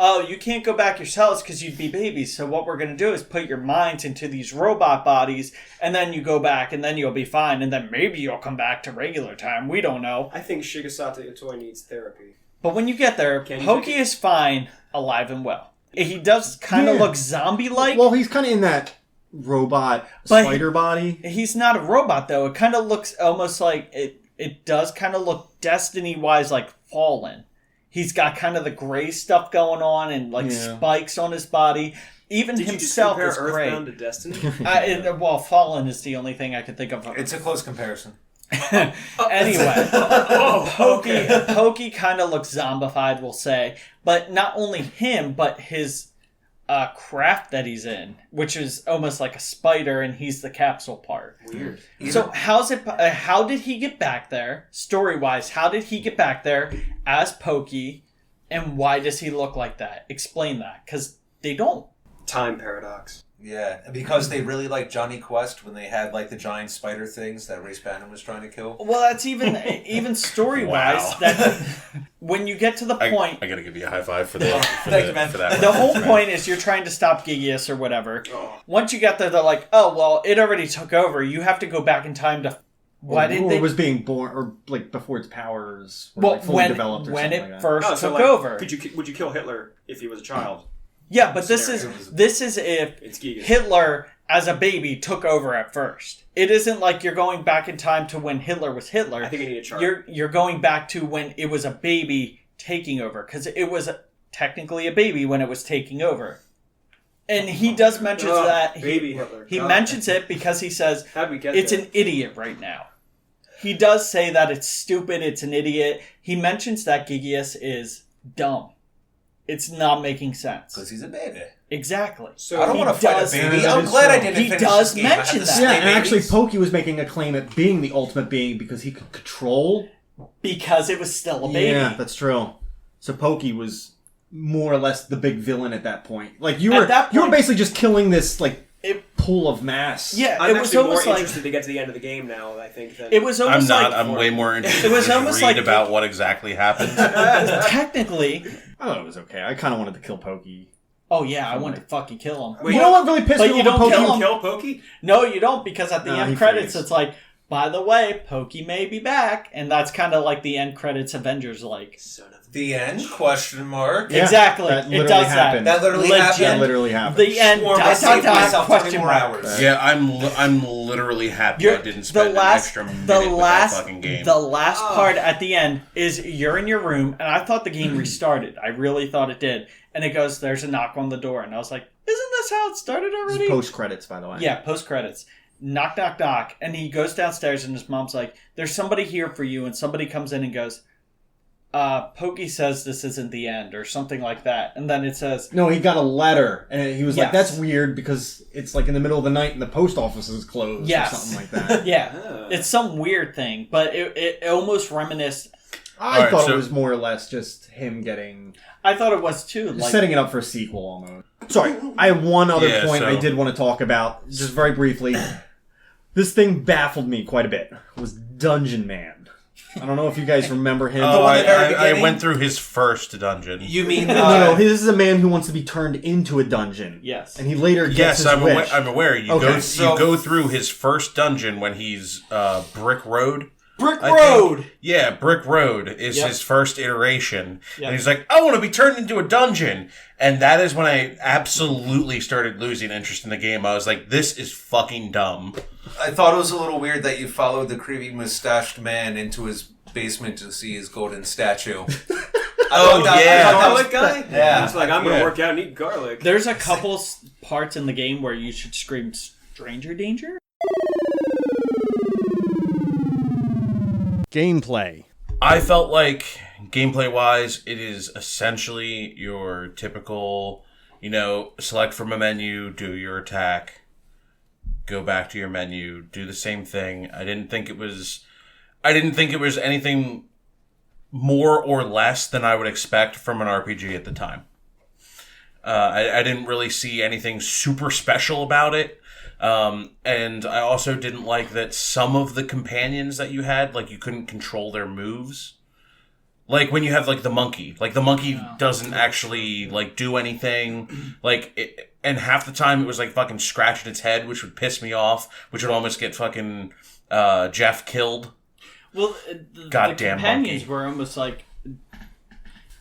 Speaker 3: oh, you can't go back yourselves because you'd be babies. So what we're going to do is put your minds into these robot bodies, and then you go back, and then you'll be fine, and then maybe you'll come back to regular time. We don't know.
Speaker 5: I think Shigesata Itoi needs therapy.
Speaker 3: But when you get there,
Speaker 5: Can you
Speaker 3: Pokey
Speaker 5: take it?
Speaker 3: is fine, alive and well. He does kind of
Speaker 2: Yeah.
Speaker 3: look zombie-like.
Speaker 2: Well, he's kind of in that robot
Speaker 3: But
Speaker 2: spider body.
Speaker 3: He's not a robot, though. It kind of looks almost like it does kind of look Destiny-wise like Fallen. He's got kind of the gray stuff going on and like spikes on his body. Even
Speaker 5: Did
Speaker 3: himself
Speaker 5: you
Speaker 3: is
Speaker 5: just compare
Speaker 3: gray.
Speaker 5: Earthbound to Destiny?
Speaker 3: Well, Fallen is the only thing I can think of.
Speaker 4: It's a close comparison.
Speaker 3: Anyway,
Speaker 5: Oh,
Speaker 3: Pokey kind of looks zombified, we'll say. But not only him, but his craft that he's in, which is almost like a spider, and he's the capsule part.
Speaker 5: Weird.
Speaker 3: So how did he get back there, story-wise? How did he get back there as Pokey, and why does he look like that? Explain that, because they don't.
Speaker 5: Time paradox.
Speaker 4: Yeah, because they really liked Johnny Quest when they had like the giant spider things that Race Bannon was trying to kill.
Speaker 3: Well, that's even story-wise.
Speaker 1: Wow.
Speaker 3: That when you get to the point...
Speaker 1: I gotta give you a high five for that.
Speaker 4: Thank you, man.
Speaker 1: For that.
Speaker 3: The whole point is you're trying to stop Gigius or whatever. Once you get there, they're like, oh, well, it already took over. You have to go back in time to Why did
Speaker 2: or
Speaker 3: they?
Speaker 2: was being born, or like before its powers were like fully
Speaker 3: when
Speaker 2: developed, or
Speaker 3: when
Speaker 2: something
Speaker 3: it
Speaker 2: like that.
Speaker 3: first
Speaker 5: Oh, so
Speaker 3: took
Speaker 5: like,
Speaker 3: over.
Speaker 5: would you kill Hitler if he was a child?
Speaker 3: Yeah, but this
Speaker 5: Scenario.
Speaker 3: is if
Speaker 5: It's Gigas.
Speaker 3: Hitler as a baby took over at first. It isn't like you're going back in time to when Hitler was Hitler.
Speaker 5: I think I need a chart.
Speaker 3: You're going back to when it was a baby taking over, because it was technically a baby when it was taking over. And he does mention that
Speaker 5: baby Hitler.
Speaker 3: he
Speaker 5: God.
Speaker 3: mentions it because he says
Speaker 5: How'd we get
Speaker 3: it's
Speaker 5: there?
Speaker 3: an idiot right now. He does say that it's stupid, it's an idiot. He mentions that Gigius is dumb. It's not making sense.
Speaker 4: Because he's a baby.
Speaker 3: Exactly.
Speaker 5: So
Speaker 4: I don't
Speaker 3: he
Speaker 4: want to fight a
Speaker 3: does-
Speaker 4: baby.
Speaker 2: that
Speaker 4: I'm
Speaker 2: is
Speaker 4: glad I
Speaker 2: true.
Speaker 4: didn't
Speaker 3: He
Speaker 4: finish
Speaker 3: does
Speaker 4: this game. I had
Speaker 3: mention
Speaker 4: to
Speaker 3: that.
Speaker 4: slay
Speaker 2: Yeah, and actually,
Speaker 4: babies.
Speaker 2: Pokey was making a claim at being the ultimate being because he could control.
Speaker 3: Because it was still a baby.
Speaker 2: Yeah, that's true. So Pokey was more or less the big villain at that point. Like you
Speaker 3: At
Speaker 2: were,
Speaker 3: that
Speaker 2: you were
Speaker 3: point-
Speaker 2: basically just killing this like
Speaker 3: It-
Speaker 2: pool of mass.
Speaker 3: Yeah,
Speaker 5: I'm
Speaker 3: it was
Speaker 5: actually more
Speaker 3: almost like
Speaker 5: interested to get to the end of the game now. I think than
Speaker 3: it was
Speaker 1: I'm
Speaker 3: almost
Speaker 1: not.
Speaker 3: like
Speaker 1: I'm way more interested.
Speaker 3: It was
Speaker 1: to
Speaker 3: almost
Speaker 1: read
Speaker 3: like-
Speaker 1: about what exactly happened.
Speaker 3: technically.
Speaker 2: I thought it was okay. I kind of wanted to kill Pokey.
Speaker 3: Oh yeah, I want to fucking kill him.
Speaker 5: Wait,
Speaker 2: You know what really pissed
Speaker 3: but
Speaker 2: me
Speaker 3: you
Speaker 2: off?
Speaker 3: don't
Speaker 2: with
Speaker 3: kill
Speaker 2: Pokey?
Speaker 3: him.
Speaker 5: kill Pokey.
Speaker 3: No, you don't, because at the
Speaker 2: No, he
Speaker 3: end credits,
Speaker 2: frees.
Speaker 3: it's like, by the way, Pokey may be back, and that's kind of like the end credits Avengers like.
Speaker 5: Son of a
Speaker 4: The end? Question mark.
Speaker 2: Yeah,
Speaker 3: Exactly.
Speaker 2: that
Speaker 3: It
Speaker 2: literally
Speaker 3: does
Speaker 2: happened.
Speaker 4: That literally
Speaker 3: Legit.
Speaker 4: happened.
Speaker 2: That literally happened.
Speaker 3: The end.
Speaker 4: Swarm, I
Speaker 3: Dot,
Speaker 4: saved
Speaker 3: dot, dot,
Speaker 4: myself 20
Speaker 3: question
Speaker 4: more
Speaker 3: mark.
Speaker 4: hours.
Speaker 1: Yeah, I'm literally happy
Speaker 3: You're-
Speaker 1: I didn't spend an extra minute
Speaker 3: the
Speaker 1: with
Speaker 3: last,
Speaker 1: that fucking game.
Speaker 3: the last
Speaker 5: Oh.
Speaker 3: part at the end is you're in your room, and I thought the game restarted. I really thought it did, and it goes, "There's a knock on the door," and I was like, "Isn't this how it started already?"
Speaker 2: Post credits, by the way.
Speaker 3: Yeah, post credits. Knock, knock, knock, and he goes downstairs, and his mom's like, "There's somebody here for you," and somebody comes in and goes, Pokey says this isn't the end, or something like that, and then it says,
Speaker 2: No, he got a letter, and he was like,
Speaker 3: Yes.
Speaker 2: "That's weird because it's like in the middle of the night and the post office is closed,
Speaker 3: Yes.
Speaker 2: or something like that."
Speaker 3: "Yeah,
Speaker 5: Ah.
Speaker 3: it's some weird thing," but it almost reminisced.
Speaker 2: I
Speaker 1: Alright,
Speaker 2: thought
Speaker 1: so-
Speaker 2: it was more or less just him getting
Speaker 3: I thought it was too. Like,
Speaker 2: setting it up for a sequel almost. Sorry, I have one other
Speaker 1: Yeah,
Speaker 2: point
Speaker 1: so-
Speaker 2: I did want to talk about, just very briefly. This thing baffled me quite a bit. Was Dungeon Man. I don't know if you guys remember him.
Speaker 1: Oh,
Speaker 4: one at the very
Speaker 1: I
Speaker 4: beginning?
Speaker 1: went through his first dungeon.
Speaker 4: You mean
Speaker 2: no, this is a man who wants to be turned into a dungeon.
Speaker 3: yes,
Speaker 2: And he later gets
Speaker 1: Yes,
Speaker 2: his
Speaker 1: I'm
Speaker 2: wish.
Speaker 1: aware. I'm aware. You
Speaker 2: Okay,
Speaker 1: go.
Speaker 4: so-
Speaker 1: You go through his first dungeon when he's Brick Road.
Speaker 3: Brick
Speaker 1: I think.
Speaker 3: Road.
Speaker 1: Yeah, Brick Road is
Speaker 3: Yep.
Speaker 1: his first iteration,
Speaker 3: Yep.
Speaker 1: and he's like, "I want to be turned into a dungeon," and that is when I absolutely started losing interest in the game. I was like, "This is fucking dumb."
Speaker 4: I thought it was a little weird that you followed the creepy mustached man into his basement to see his golden statue.
Speaker 1: Oh, yeah.
Speaker 5: Garlic guy.
Speaker 4: Yeah.
Speaker 5: It's like I'm gonna
Speaker 1: Yeah.
Speaker 5: work out and eat garlic.
Speaker 3: There's a couple parts in the game where you should scream "Stranger Danger."
Speaker 2: Gameplay.
Speaker 1: I felt like gameplay wise, it is essentially your typical, select from a menu, do your attack, go back to your menu, do the same thing. I didn't think it was anything more or less than I would expect from an RPG at the time. I didn't really see anything super special about it. And I also didn't like that some of the companions that you had, like, you couldn't control their moves. Like, when you have, like, the monkey. Like, the monkey doesn't actually, like, do anything. Like, and half the time it was, like, fucking scratching its head, which would piss me off, which would almost get fucking Jeff killed.
Speaker 3: Well, the
Speaker 1: Goddamn
Speaker 3: companions
Speaker 1: monkey.
Speaker 3: were almost like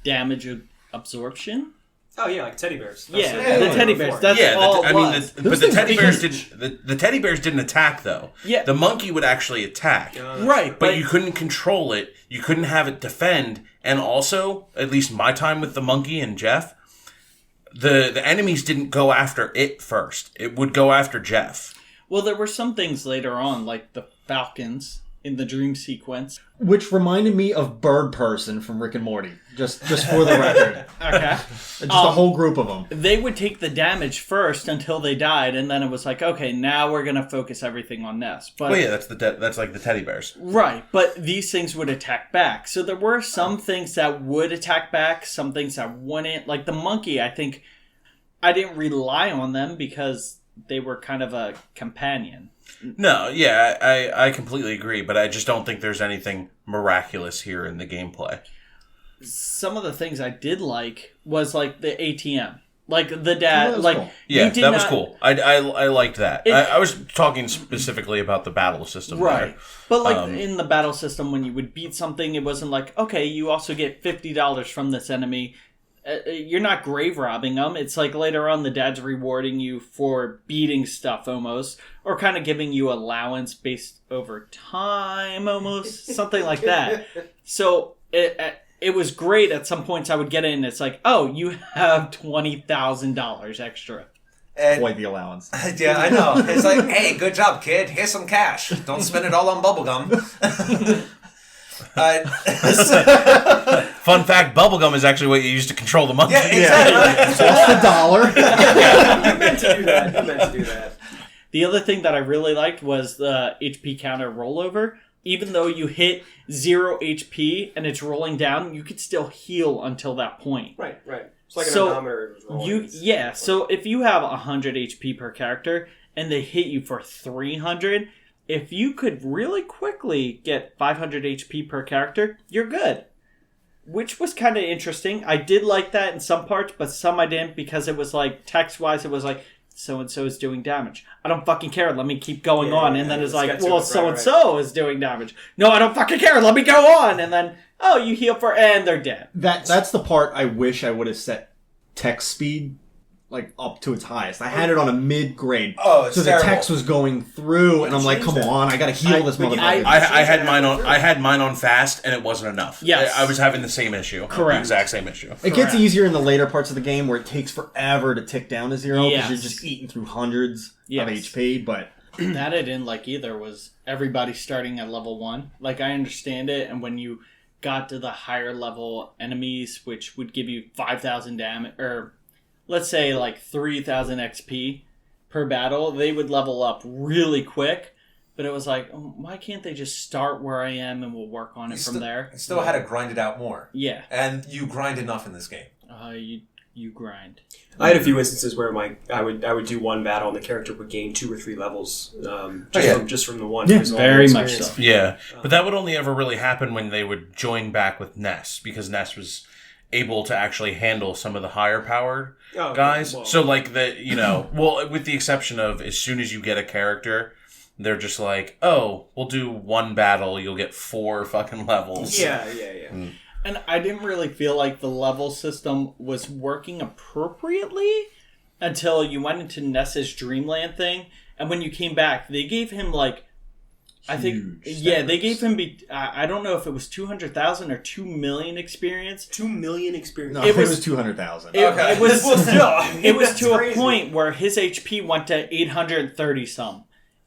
Speaker 3: damage absorption.
Speaker 5: Oh yeah, like teddy bears.
Speaker 3: Yeah,
Speaker 5: That's
Speaker 3: the
Speaker 5: what
Speaker 3: teddy
Speaker 5: I'm
Speaker 3: bears.
Speaker 5: for.
Speaker 3: That's all it was.
Speaker 1: but
Speaker 2: Those
Speaker 1: the
Speaker 2: things-
Speaker 1: teddy bears
Speaker 3: because-
Speaker 1: didn't. The teddy bears didn't attack though.
Speaker 3: Yeah.
Speaker 1: The monkey would actually attack.
Speaker 3: Right,
Speaker 1: But you couldn't control it. You couldn't have it defend. And also, at least my time with the monkey and Jeff, the enemies didn't go after it first. It would go after Jeff.
Speaker 3: Well, there were some things later on, like the falcons in the dream sequence.
Speaker 2: Which reminded me of Bird Person from Rick and Morty. Just for the record.
Speaker 3: Okay.
Speaker 2: Just a whole group of them.
Speaker 3: They would take the damage first until they died, and then it was like, okay, now we're gonna focus everything on this. But
Speaker 1: Oh yeah, that's like the teddy bears.
Speaker 3: right, but these things would attack back. So there were some things that would attack back, some things that wouldn't. Like the monkey, I think I didn't rely on them because they were kind of a companion.
Speaker 1: No, yeah, I completely agree, but I just don't think there's anything miraculous here in the gameplay.
Speaker 3: Some of the things I did like was like the ATM. Like the
Speaker 2: that
Speaker 3: dad,
Speaker 2: was
Speaker 3: like
Speaker 2: cool.
Speaker 1: Yeah,
Speaker 3: you did
Speaker 1: that was
Speaker 3: not-
Speaker 1: cool. I liked that.
Speaker 3: It-
Speaker 1: I was talking specifically about the battle system.
Speaker 3: Right.
Speaker 1: there.
Speaker 3: But like in the battle system, when you would beat something, it wasn't like, okay, you also get $50 from this enemy. You're not grave robbing them. It's like later on the dad's rewarding you for beating stuff almost, or kind of giving you allowance based over time almost, something like that. So it was great. At some points I would get in, it's like, oh, you have $20,000 extra.
Speaker 4: And,
Speaker 2: Quite the allowance.
Speaker 4: yeah, I know. It's like, hey, good job, kid. Here's some cash. Don't spend it all on bubblegum.
Speaker 1: Fun fact: bubblegum is actually what you use to control the monkey.
Speaker 4: Yeah, exactly.
Speaker 2: That's the dollar.
Speaker 5: You meant to do that. You meant to do that.
Speaker 3: The other thing that I really liked was the HP counter rollover. Even though you hit 0 HP and it's rolling down, you could still heal until that point.
Speaker 5: Right. It's like an
Speaker 3: So,
Speaker 5: odometer. rolling.
Speaker 3: So if you have 100 HP per character and they hit you for 300, if you could really quickly get 500 HP per character, you're good. Which was kind of interesting. I did like that in some parts, but some I didn't, because it was like, text-wise, it was like, so-and-so is doing damage. I don't fucking care. Let me keep going on. And then it's like,
Speaker 5: get to
Speaker 3: well,
Speaker 5: it, right,
Speaker 3: so-and-so is doing damage. No, I don't fucking care. Let me go on. And then, oh, you heal for, and they're dead.
Speaker 2: That's the part I wish I would have set text speed like up to its highest. I had it on a mid grade,
Speaker 4: Oh, it's
Speaker 2: so
Speaker 4: terrible.
Speaker 2: the text was going through, and I'm like, come on, I gotta heal this
Speaker 3: but
Speaker 2: motherfucker.
Speaker 1: I had mine on. I had mine on fast, and it wasn't enough.
Speaker 3: Yes.
Speaker 1: I was having the same issue.
Speaker 3: Correct.
Speaker 1: The exact same issue.
Speaker 2: It gets easier in the later parts of the game where it takes forever to tick down to 0 because
Speaker 3: Yes.
Speaker 2: you're just eating through hundreds
Speaker 3: Yes.
Speaker 2: of HP. But
Speaker 3: That I didn't like either was everybody starting at level 1. Like, I understand it, and when you got to the higher level enemies, which would give you 5,000 damage, or let's say like 3,000 XP per battle, they would level up really quick. But it was like, oh, why can't they just start where I am and we'll work on it from there?
Speaker 4: You still had to grind it out more.
Speaker 3: Yeah.
Speaker 4: And you grind enough in this game.
Speaker 3: You grind.
Speaker 5: I had a few instances where I would do one battle and the character would gain 2 or 3 levels just from the one.
Speaker 2: Yeah,
Speaker 5: Because of all
Speaker 3: very
Speaker 5: the
Speaker 3: much
Speaker 5: experience.
Speaker 3: so.
Speaker 1: Yeah, but that would only ever really happen when they would join back with Ness, because Ness was able to actually handle some of the higher powered
Speaker 5: Oh,
Speaker 1: guys.
Speaker 5: well.
Speaker 1: So like well, with the exception of as soon as you get a character, they're just like, oh, we'll do one battle, you'll get 4 fucking levels.
Speaker 5: Yeah.
Speaker 3: And I didn't really feel like the level system was working appropriately until you went into Ness's Dreamland thing. And when you came back, they gave him like, I think, they gave him, I don't know if it was 200,000 or 2 million experience.
Speaker 5: 2 million experience.
Speaker 2: no,
Speaker 3: It
Speaker 2: it was
Speaker 3: was-
Speaker 2: 200,000.
Speaker 3: It was,
Speaker 5: Well, still, I mean,
Speaker 3: it was
Speaker 5: that's
Speaker 3: to a
Speaker 5: crazy.
Speaker 3: point where his HP went to 830 some.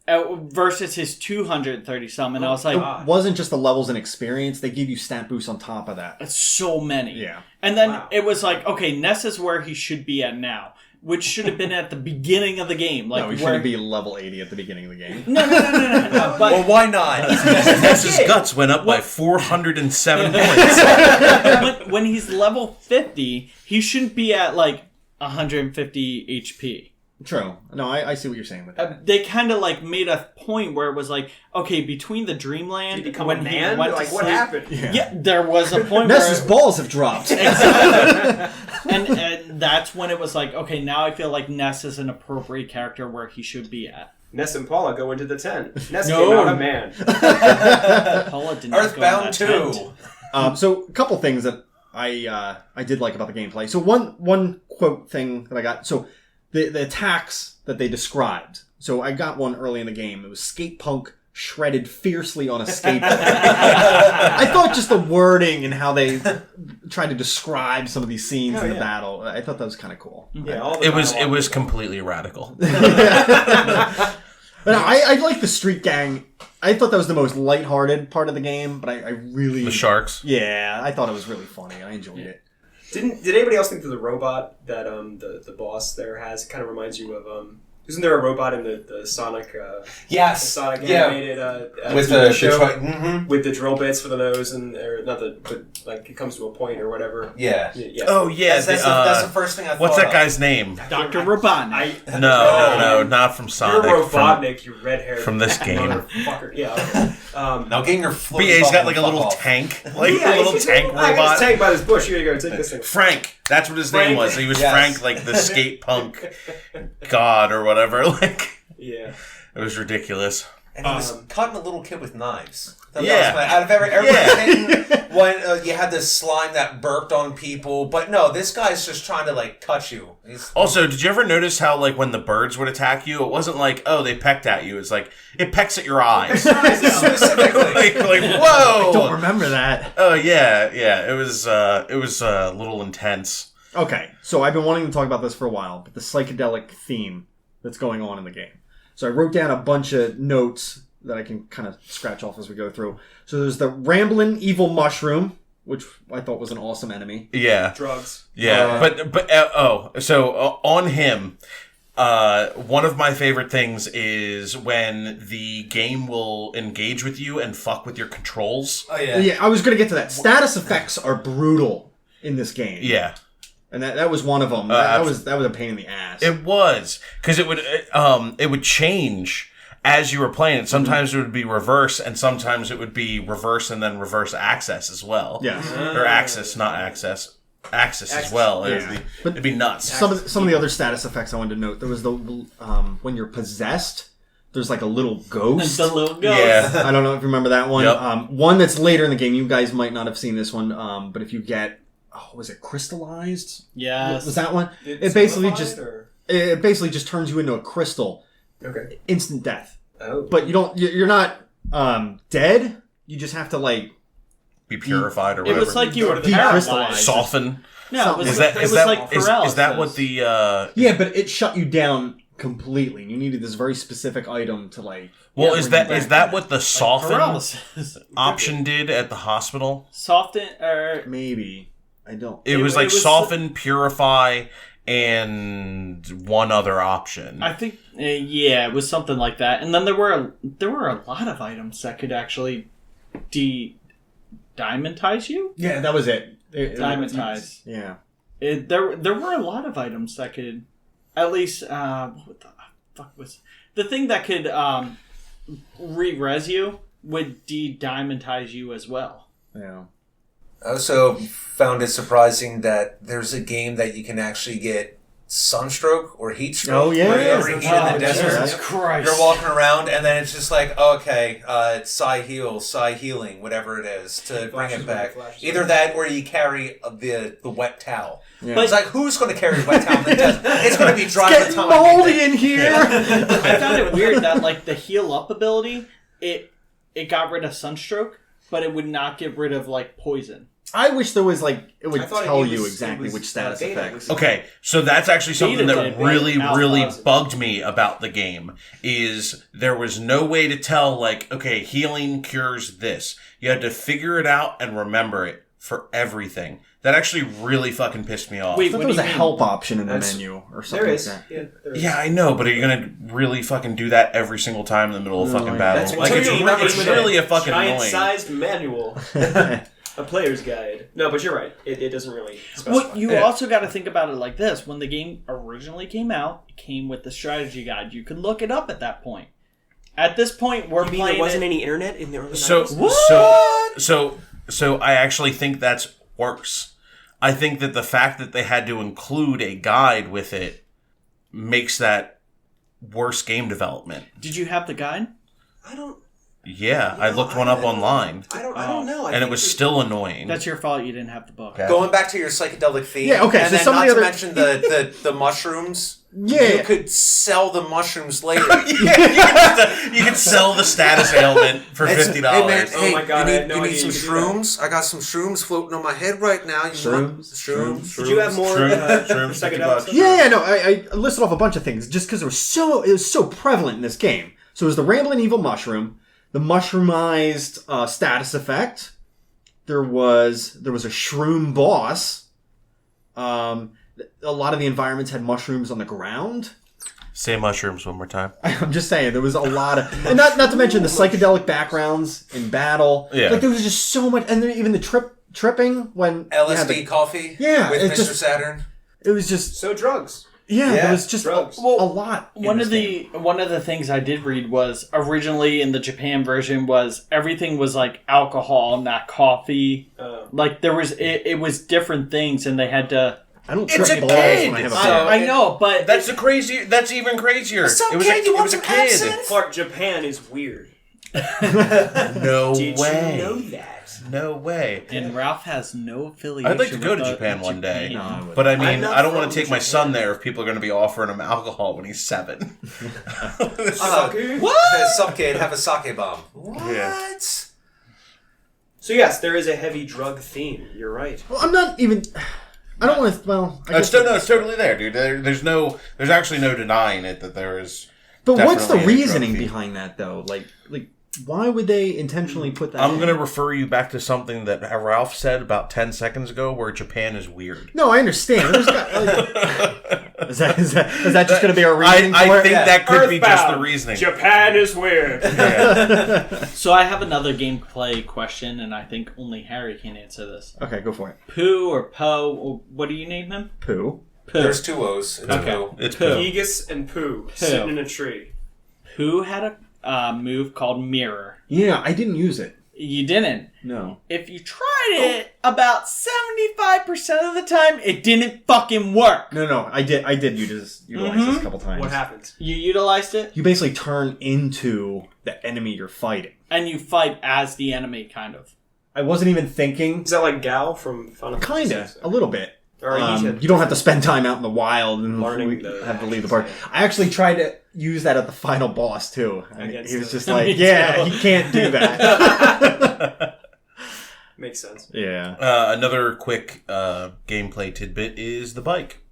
Speaker 3: Versus his 230 some, and I was like,
Speaker 2: It wasn't just the levels and experience; they give you stat boosts on top of that.
Speaker 3: that's so many.
Speaker 2: Yeah.
Speaker 3: And then
Speaker 5: Wow.
Speaker 3: it was like, okay, Ness is where he should be at now, which should have been at the beginning of the game. Like,
Speaker 2: No, we
Speaker 3: where...
Speaker 2: shouldn't be level 80 at the beginning of the game.
Speaker 3: No. But
Speaker 4: Well, why not?
Speaker 1: Ness's guts went up by 407 points.
Speaker 3: when he's level 50, he shouldn't be at like 150 HP.
Speaker 2: True. No, I see what you're saying with that.
Speaker 3: They kind of like made a point where it was like, okay, between the Dreamland,
Speaker 5: Did he become
Speaker 3: when
Speaker 5: a man?
Speaker 3: he went
Speaker 5: Like,
Speaker 3: to
Speaker 5: what
Speaker 3: sleep-
Speaker 5: happened?
Speaker 3: Yeah, there was a point
Speaker 2: Ness's
Speaker 3: where
Speaker 2: balls have dropped.
Speaker 3: exactly, and that's when it was like, okay, now I feel like Ness is an appropriate character where he should be at.
Speaker 5: Ness and Paula go into the 10. Ness
Speaker 3: No.
Speaker 5: came out a man.
Speaker 3: Paula did not go in
Speaker 4: Earthbound
Speaker 3: that
Speaker 4: 2.
Speaker 3: tent.
Speaker 2: So a couple things that I did like about the gameplay. So one quote thing that I got. So the attacks that they described. So I got one early in the game. It was skate punk shredded fiercely on a skateboard. I thought just the wording and how they tried to describe some of these scenes in the battle. I thought that was kind of cool.
Speaker 5: Yeah, all the
Speaker 1: It was
Speaker 5: dialogue
Speaker 1: completely radical.
Speaker 2: But I like the street gang. I thought that was the most lighthearted part of the game, but I really
Speaker 1: The sharks.
Speaker 2: Yeah, I thought it was really funny. I enjoyed it.
Speaker 5: Did anybody else think that the robot that the boss there has kind of reminds you of isn't there a robot in the Sonic the
Speaker 4: Yes.
Speaker 5: Sonic
Speaker 4: Yeah.
Speaker 5: animated
Speaker 4: With
Speaker 5: TV
Speaker 4: the
Speaker 5: show?
Speaker 4: Detroit. Mm-hmm.
Speaker 5: With the drill bits for the nose and or not the but like it comes to a point or whatever.
Speaker 4: Yeah.
Speaker 5: Yeah.
Speaker 1: Oh yeah,
Speaker 4: That's the first thing I thought
Speaker 1: what's that
Speaker 4: of.
Speaker 1: guy's name?
Speaker 3: Dr. Robotnik.
Speaker 1: No, not from Sonic.
Speaker 5: You're Robotnik, you red haired
Speaker 1: from this game.
Speaker 5: motherfucker. Yeah. Okay.
Speaker 4: Now getting your float
Speaker 1: But yeah, he's got
Speaker 4: button
Speaker 1: like a
Speaker 4: fuck
Speaker 1: little
Speaker 4: off.
Speaker 1: tank, like a little tank
Speaker 5: I got
Speaker 1: robot.
Speaker 5: this tank by this bush. Here you go. Take this thing.
Speaker 1: Frank, That's what his name was. He was Frank, like the skate punk god or whatever. Like,
Speaker 5: Yeah.
Speaker 1: it was ridiculous.
Speaker 4: And he was cutting a little kid with knives. That
Speaker 1: Yeah.
Speaker 4: was out of everybody hitting when you had this slime that burped on people. But no, this guy's just trying to, like, cut you.
Speaker 1: Also, did you ever notice how, like, when the birds would attack you, it wasn't like, oh, they pecked at you. It's like, it pecks at your eyes.
Speaker 4: Specifically.
Speaker 1: like, whoa!
Speaker 2: I don't remember that.
Speaker 1: Oh, yeah. It was a little intense.
Speaker 2: Okay, so I've been wanting to talk about this for a while, but the psychedelic theme that's going on in the game. So I wrote down a bunch of notes that I can kind of scratch off as we go through. So there's the Ramblin' Evil Mushroom, which I thought was an awesome enemy.
Speaker 1: Yeah.
Speaker 5: Drugs.
Speaker 1: Yeah, on him, one of my favorite things is when the game will engage with you and fuck with your controls.
Speaker 4: Oh, yeah.
Speaker 2: Yeah, I was going to get to that. Status effects are brutal in this game.
Speaker 1: Yeah.
Speaker 2: And that was one of them. That was a pain in the ass.
Speaker 1: It was, because it would change as you were playing it. Sometimes it would be reverse, and sometimes it would be reverse and then reverse access as well.
Speaker 2: Yeah.
Speaker 1: Or axis, not access. Axis as well.
Speaker 2: Yeah.
Speaker 1: It'd be nuts.
Speaker 2: Some of the other status effects I wanted to note. There was the when you're possessed, there's like a little ghost.
Speaker 3: The little ghost.
Speaker 1: Yeah.
Speaker 2: I don't know if you remember that one.
Speaker 1: Yep.
Speaker 2: One that's later in the game. You guys might not have seen this one, but if you get, was it crystallized?
Speaker 3: Yes.
Speaker 2: Was that one?
Speaker 5: It
Speaker 2: It basically just turns you into a crystal.
Speaker 5: Okay.
Speaker 2: Instant death.
Speaker 5: Oh.
Speaker 2: But you're not dead. You just have to like
Speaker 1: Be purified or
Speaker 3: It
Speaker 1: whatever.
Speaker 3: was like you were
Speaker 2: Decrystallized.
Speaker 3: paralyzed.
Speaker 1: Soften.
Speaker 3: No, it was,
Speaker 1: Is that
Speaker 3: it was like
Speaker 1: is
Speaker 3: paralysis.
Speaker 1: that what the
Speaker 2: yeah, but it shut you down completely. You needed this very specific item to like.
Speaker 1: well,
Speaker 2: bring
Speaker 1: is
Speaker 2: you
Speaker 1: that
Speaker 2: back
Speaker 1: is
Speaker 2: to
Speaker 1: that what the soften
Speaker 3: paralysis
Speaker 1: option did at the hospital?
Speaker 3: Soften or
Speaker 2: Maybe I don't.
Speaker 1: It was
Speaker 3: it
Speaker 1: like
Speaker 3: was-
Speaker 1: soften, purify, and one other option.
Speaker 3: I think yeah, it was something like that. And then there were a lot of items that could actually diamondize you.
Speaker 2: Yeah, that was it.
Speaker 3: Diamondize.
Speaker 2: Yeah.
Speaker 3: There were a lot of items that could, at least what the fuck was the thing that could re-res you would de-diamondize you as well.
Speaker 2: Yeah.
Speaker 4: I also found it surprising that there's a game that you can actually get sunstroke or heat stroke.
Speaker 2: Oh, yeah.
Speaker 4: Where you overheat in the desert.
Speaker 2: Jesus
Speaker 3: Christ!
Speaker 4: You're walking around, and then it's just like, okay, it's Psy healing, whatever it is, to bring it back. Either that, or you carry the wet towel.
Speaker 2: Yeah.
Speaker 4: But it's like, who's going to carry wet towel in the desert? It's going to be dry by the
Speaker 2: Getting
Speaker 4: time I get
Speaker 2: moldy
Speaker 4: there.
Speaker 2: in here.
Speaker 3: I found it weird that like the heal up ability, it got rid of sunstroke, but it would not get rid of like poison.
Speaker 2: I wish there was like it would
Speaker 5: I thought
Speaker 2: tell
Speaker 5: it
Speaker 2: you
Speaker 5: was-
Speaker 2: exactly
Speaker 5: it was,
Speaker 2: which status
Speaker 5: beta
Speaker 2: effects.
Speaker 5: was-
Speaker 1: Okay, so that's actually something
Speaker 3: Beta
Speaker 1: that
Speaker 3: did,
Speaker 1: really,
Speaker 3: but
Speaker 1: really
Speaker 3: alpha.
Speaker 1: bugged me about the game, is there was no way to tell, like, okay, healing cures this. You had to figure it out and remember it for everything. That actually really fucking pissed me off.
Speaker 3: Wait,
Speaker 2: I thought
Speaker 3: what
Speaker 2: there was
Speaker 3: do
Speaker 2: a
Speaker 3: you mean?
Speaker 2: help option in the
Speaker 5: That's-
Speaker 2: menu or something.
Speaker 5: There is.
Speaker 2: Like that.
Speaker 5: Yeah, there is.
Speaker 1: Yeah, I know, but are you gonna really fucking do that every single time in the middle of fucking battle?
Speaker 4: That's
Speaker 1: Like,
Speaker 4: until
Speaker 1: it's,
Speaker 4: you remember
Speaker 1: it's
Speaker 4: with
Speaker 1: really a fucking annoying.
Speaker 5: Giant-sized manual. A player's guide. No, but you're right. It doesn't really specify.
Speaker 3: Well, you also got to think about it like this: when the game originally came out, it came with the strategy guide. You could look it up at that point. At this point, we're
Speaker 5: You mean
Speaker 3: playing.
Speaker 5: there wasn't
Speaker 3: it-
Speaker 5: any internet in the early
Speaker 1: So,
Speaker 5: 90s?
Speaker 1: so I actually think that's worse. I think that the fact that they had to include a guide with it makes that worse game development.
Speaker 3: Did you have the guide?
Speaker 5: I don't
Speaker 1: Yeah, I looked one up online,
Speaker 5: I don't know.
Speaker 1: and it was still annoying.
Speaker 3: That's your fault. You didn't have the book.
Speaker 1: Okay.
Speaker 4: Going back to your psychedelic theme,
Speaker 2: Yeah, okay,
Speaker 4: and
Speaker 2: so
Speaker 4: then
Speaker 2: some of
Speaker 4: not
Speaker 2: the
Speaker 4: to
Speaker 2: other-
Speaker 4: mention the mushrooms.
Speaker 2: Yeah.
Speaker 4: You could sell the mushrooms later.
Speaker 1: You can sell the status ailment for $50.
Speaker 4: Hey, man,
Speaker 5: Oh
Speaker 4: hey,
Speaker 5: my God, I
Speaker 4: you
Speaker 5: had no
Speaker 4: need
Speaker 5: idea
Speaker 4: some
Speaker 5: you could do that.
Speaker 4: shrooms? I got some shrooms floating on my head right now. You want
Speaker 2: Shrooms?
Speaker 5: Did you have more
Speaker 1: Shrooms,
Speaker 5: psychedelic stuff?
Speaker 2: Yeah, no, I listed off a bunch of things just because it was so prevalent in this game. So it was the Ramblin' Evil Mushroom, the mushroomized status effect. There was a shroom boss. A lot of the environments had mushrooms on the ground.
Speaker 1: Say mushrooms one more time.
Speaker 2: I'm just saying there was a lot of, and not to mention the psychedelic backgrounds in battle.
Speaker 1: Yeah.
Speaker 2: Like there was just so much, and then even the tripping when you had
Speaker 4: LSD coffee?
Speaker 2: Yeah,
Speaker 4: With
Speaker 2: it's
Speaker 4: Mr.
Speaker 2: just-
Speaker 4: Saturn?
Speaker 2: it was just
Speaker 5: So drugs.
Speaker 2: yeah,
Speaker 4: Yeah,
Speaker 2: there was just a
Speaker 5: drugs.
Speaker 2: lot. in
Speaker 3: One
Speaker 2: this
Speaker 3: of
Speaker 2: game.
Speaker 3: the things I did read was originally in the Japan version was everything was like alcohol, not coffee. Like there was it was different things, and they had to
Speaker 2: I don't
Speaker 1: It's
Speaker 2: trip
Speaker 1: a
Speaker 2: balls
Speaker 1: kid!
Speaker 2: when I have a
Speaker 1: So-
Speaker 2: beer.
Speaker 3: I know, but
Speaker 1: That's even crazier.
Speaker 4: Some
Speaker 1: It was
Speaker 4: kid, you
Speaker 1: it
Speaker 4: want
Speaker 1: was a
Speaker 4: some
Speaker 1: kid.
Speaker 4: absinthe?
Speaker 5: Clark, Japan is weird.
Speaker 1: No
Speaker 5: Did
Speaker 1: way.
Speaker 5: you know that?
Speaker 1: No way.
Speaker 3: and Ralph has no affiliation.
Speaker 1: I'd like to go to
Speaker 3: with
Speaker 1: Japan one day.
Speaker 2: No, I wouldn't.
Speaker 1: But I
Speaker 5: I'm
Speaker 1: mean,
Speaker 5: not
Speaker 1: I don't want
Speaker 5: from
Speaker 1: to take my
Speaker 5: Japan.
Speaker 1: son there if people are going to be offering him alcohol when he's 7.
Speaker 4: Some kid have a sake bomb. What?
Speaker 1: Yeah.
Speaker 5: So yes, there is a heavy drug theme. You're right.
Speaker 2: Well, I'm not even. I don't want to. Well, I guess
Speaker 1: It's totally there, dude. There's actually no denying it that there is.
Speaker 2: But what's the
Speaker 1: definitely a drug
Speaker 2: reasoning
Speaker 1: theme.
Speaker 2: behind that, though? Like, why would they intentionally put that?
Speaker 1: I'm
Speaker 2: in?
Speaker 1: going to refer you back to something that Ralph said about 10 seconds ago, where Japan is weird.
Speaker 2: No, I understand. There's got, is that just going to be our reasoning
Speaker 1: I
Speaker 2: for it?
Speaker 1: think that could be just the
Speaker 5: Earthbound.
Speaker 1: reasoning.
Speaker 5: Japan is weird.
Speaker 1: Yeah.
Speaker 3: So I have another gameplay question, and I think only Harry can answer this.
Speaker 2: Okay, go for it.
Speaker 3: Pooh or Poe, or what do you name him?
Speaker 2: Pooh.
Speaker 3: Pooh.
Speaker 4: There's 2 O's. It's
Speaker 3: Okay.
Speaker 4: Pooh.
Speaker 1: It's
Speaker 3: Pooh.
Speaker 1: cool.
Speaker 5: Aegis and Pooh sitting in a tree.
Speaker 3: Pooh had a move called Mirror.
Speaker 2: Yeah, I didn't use it.
Speaker 3: You didn't.
Speaker 2: No.
Speaker 3: If you tried it, about 75% of the time, it didn't fucking work.
Speaker 2: No, I did utilize this a couple times.
Speaker 5: What happens?
Speaker 3: You utilized it,
Speaker 2: You basically turn into the enemy you're fighting.
Speaker 3: and you fight as the enemy, kind of.
Speaker 2: I wasn't even thinking.
Speaker 5: Is that like Gal from Final Fantasy
Speaker 2: Kinda,
Speaker 5: VI?
Speaker 2: a little bit.
Speaker 5: Or
Speaker 2: You don't have to spend time out in the wild and
Speaker 5: Learning the
Speaker 2: have to leave the
Speaker 5: actions,
Speaker 2: park. I actually tried to use that at the final boss too. And
Speaker 5: Against
Speaker 2: he was
Speaker 5: the-
Speaker 2: just like,
Speaker 3: Me
Speaker 2: "Yeah,
Speaker 3: too.
Speaker 2: he can't do that."
Speaker 5: Makes sense.
Speaker 2: Yeah.
Speaker 1: Another quick gameplay tidbit is the bike.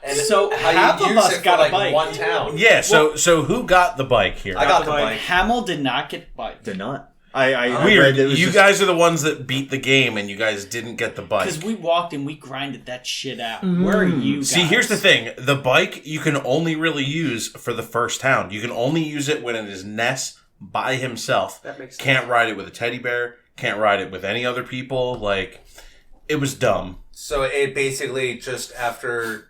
Speaker 4: And
Speaker 3: So
Speaker 4: how
Speaker 3: half
Speaker 4: you
Speaker 3: of
Speaker 4: use
Speaker 3: us
Speaker 4: it for
Speaker 3: got a
Speaker 4: like
Speaker 3: bike.
Speaker 4: one town.
Speaker 1: Yeah, so who got the bike here?
Speaker 4: I got
Speaker 5: the
Speaker 4: the
Speaker 5: bike.
Speaker 4: bike.
Speaker 3: Hamill did not get biked.
Speaker 2: Did not. I
Speaker 1: Weird.
Speaker 2: read that it was
Speaker 1: You
Speaker 2: just-
Speaker 1: guys are the ones that beat the game, and you guys didn't get the bike.
Speaker 3: Because we walked and we grinded that shit out. Where are you guys?
Speaker 1: See, here's the thing. The bike you can only really use for the first town. You can only use it when it is Ness by himself.
Speaker 5: That makes sense.
Speaker 1: Can't ride it with a teddy bear. Can't ride it with any other people. Like, it was dumb.
Speaker 4: So it basically just after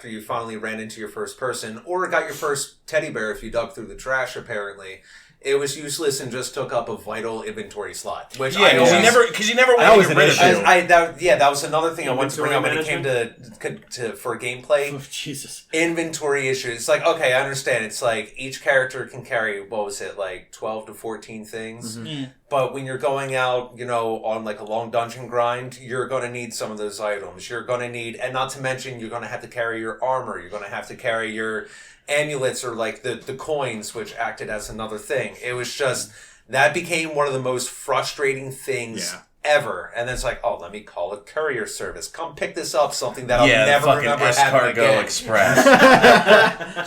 Speaker 4: you finally ran into your first person, or got your first teddy bear if you dug through the trash, apparently, it was useless and just took up a vital inventory slot. Which
Speaker 1: Yeah,
Speaker 4: I always,
Speaker 1: because you never
Speaker 2: That
Speaker 1: want
Speaker 2: was
Speaker 1: to
Speaker 2: an
Speaker 1: get rid of
Speaker 2: issue.
Speaker 1: it.
Speaker 4: that was another thing I wanted to bring up when it
Speaker 5: Inventory
Speaker 4: came to for gameplay.
Speaker 3: Oh, Jesus.
Speaker 4: Inventory issues. It's like, okay, I understand. It's like each character can carry, what was it, like 12 to 14 things.
Speaker 3: Yeah.
Speaker 4: But when you're going out, on like a long dungeon grind, you're going to need some of those items. You're going to need, and not to mention, you're going to have to carry your armor. You're going to have to carry your amulets or like the coins, which acted as another thing. It was just, that became one of the most frustrating things ever. And then it's like, oh, let me call a courier service. Come pick this up, something that I'll
Speaker 1: Yeah,
Speaker 4: never
Speaker 1: the fucking
Speaker 4: remember having
Speaker 1: Escargot
Speaker 4: again.
Speaker 1: Express.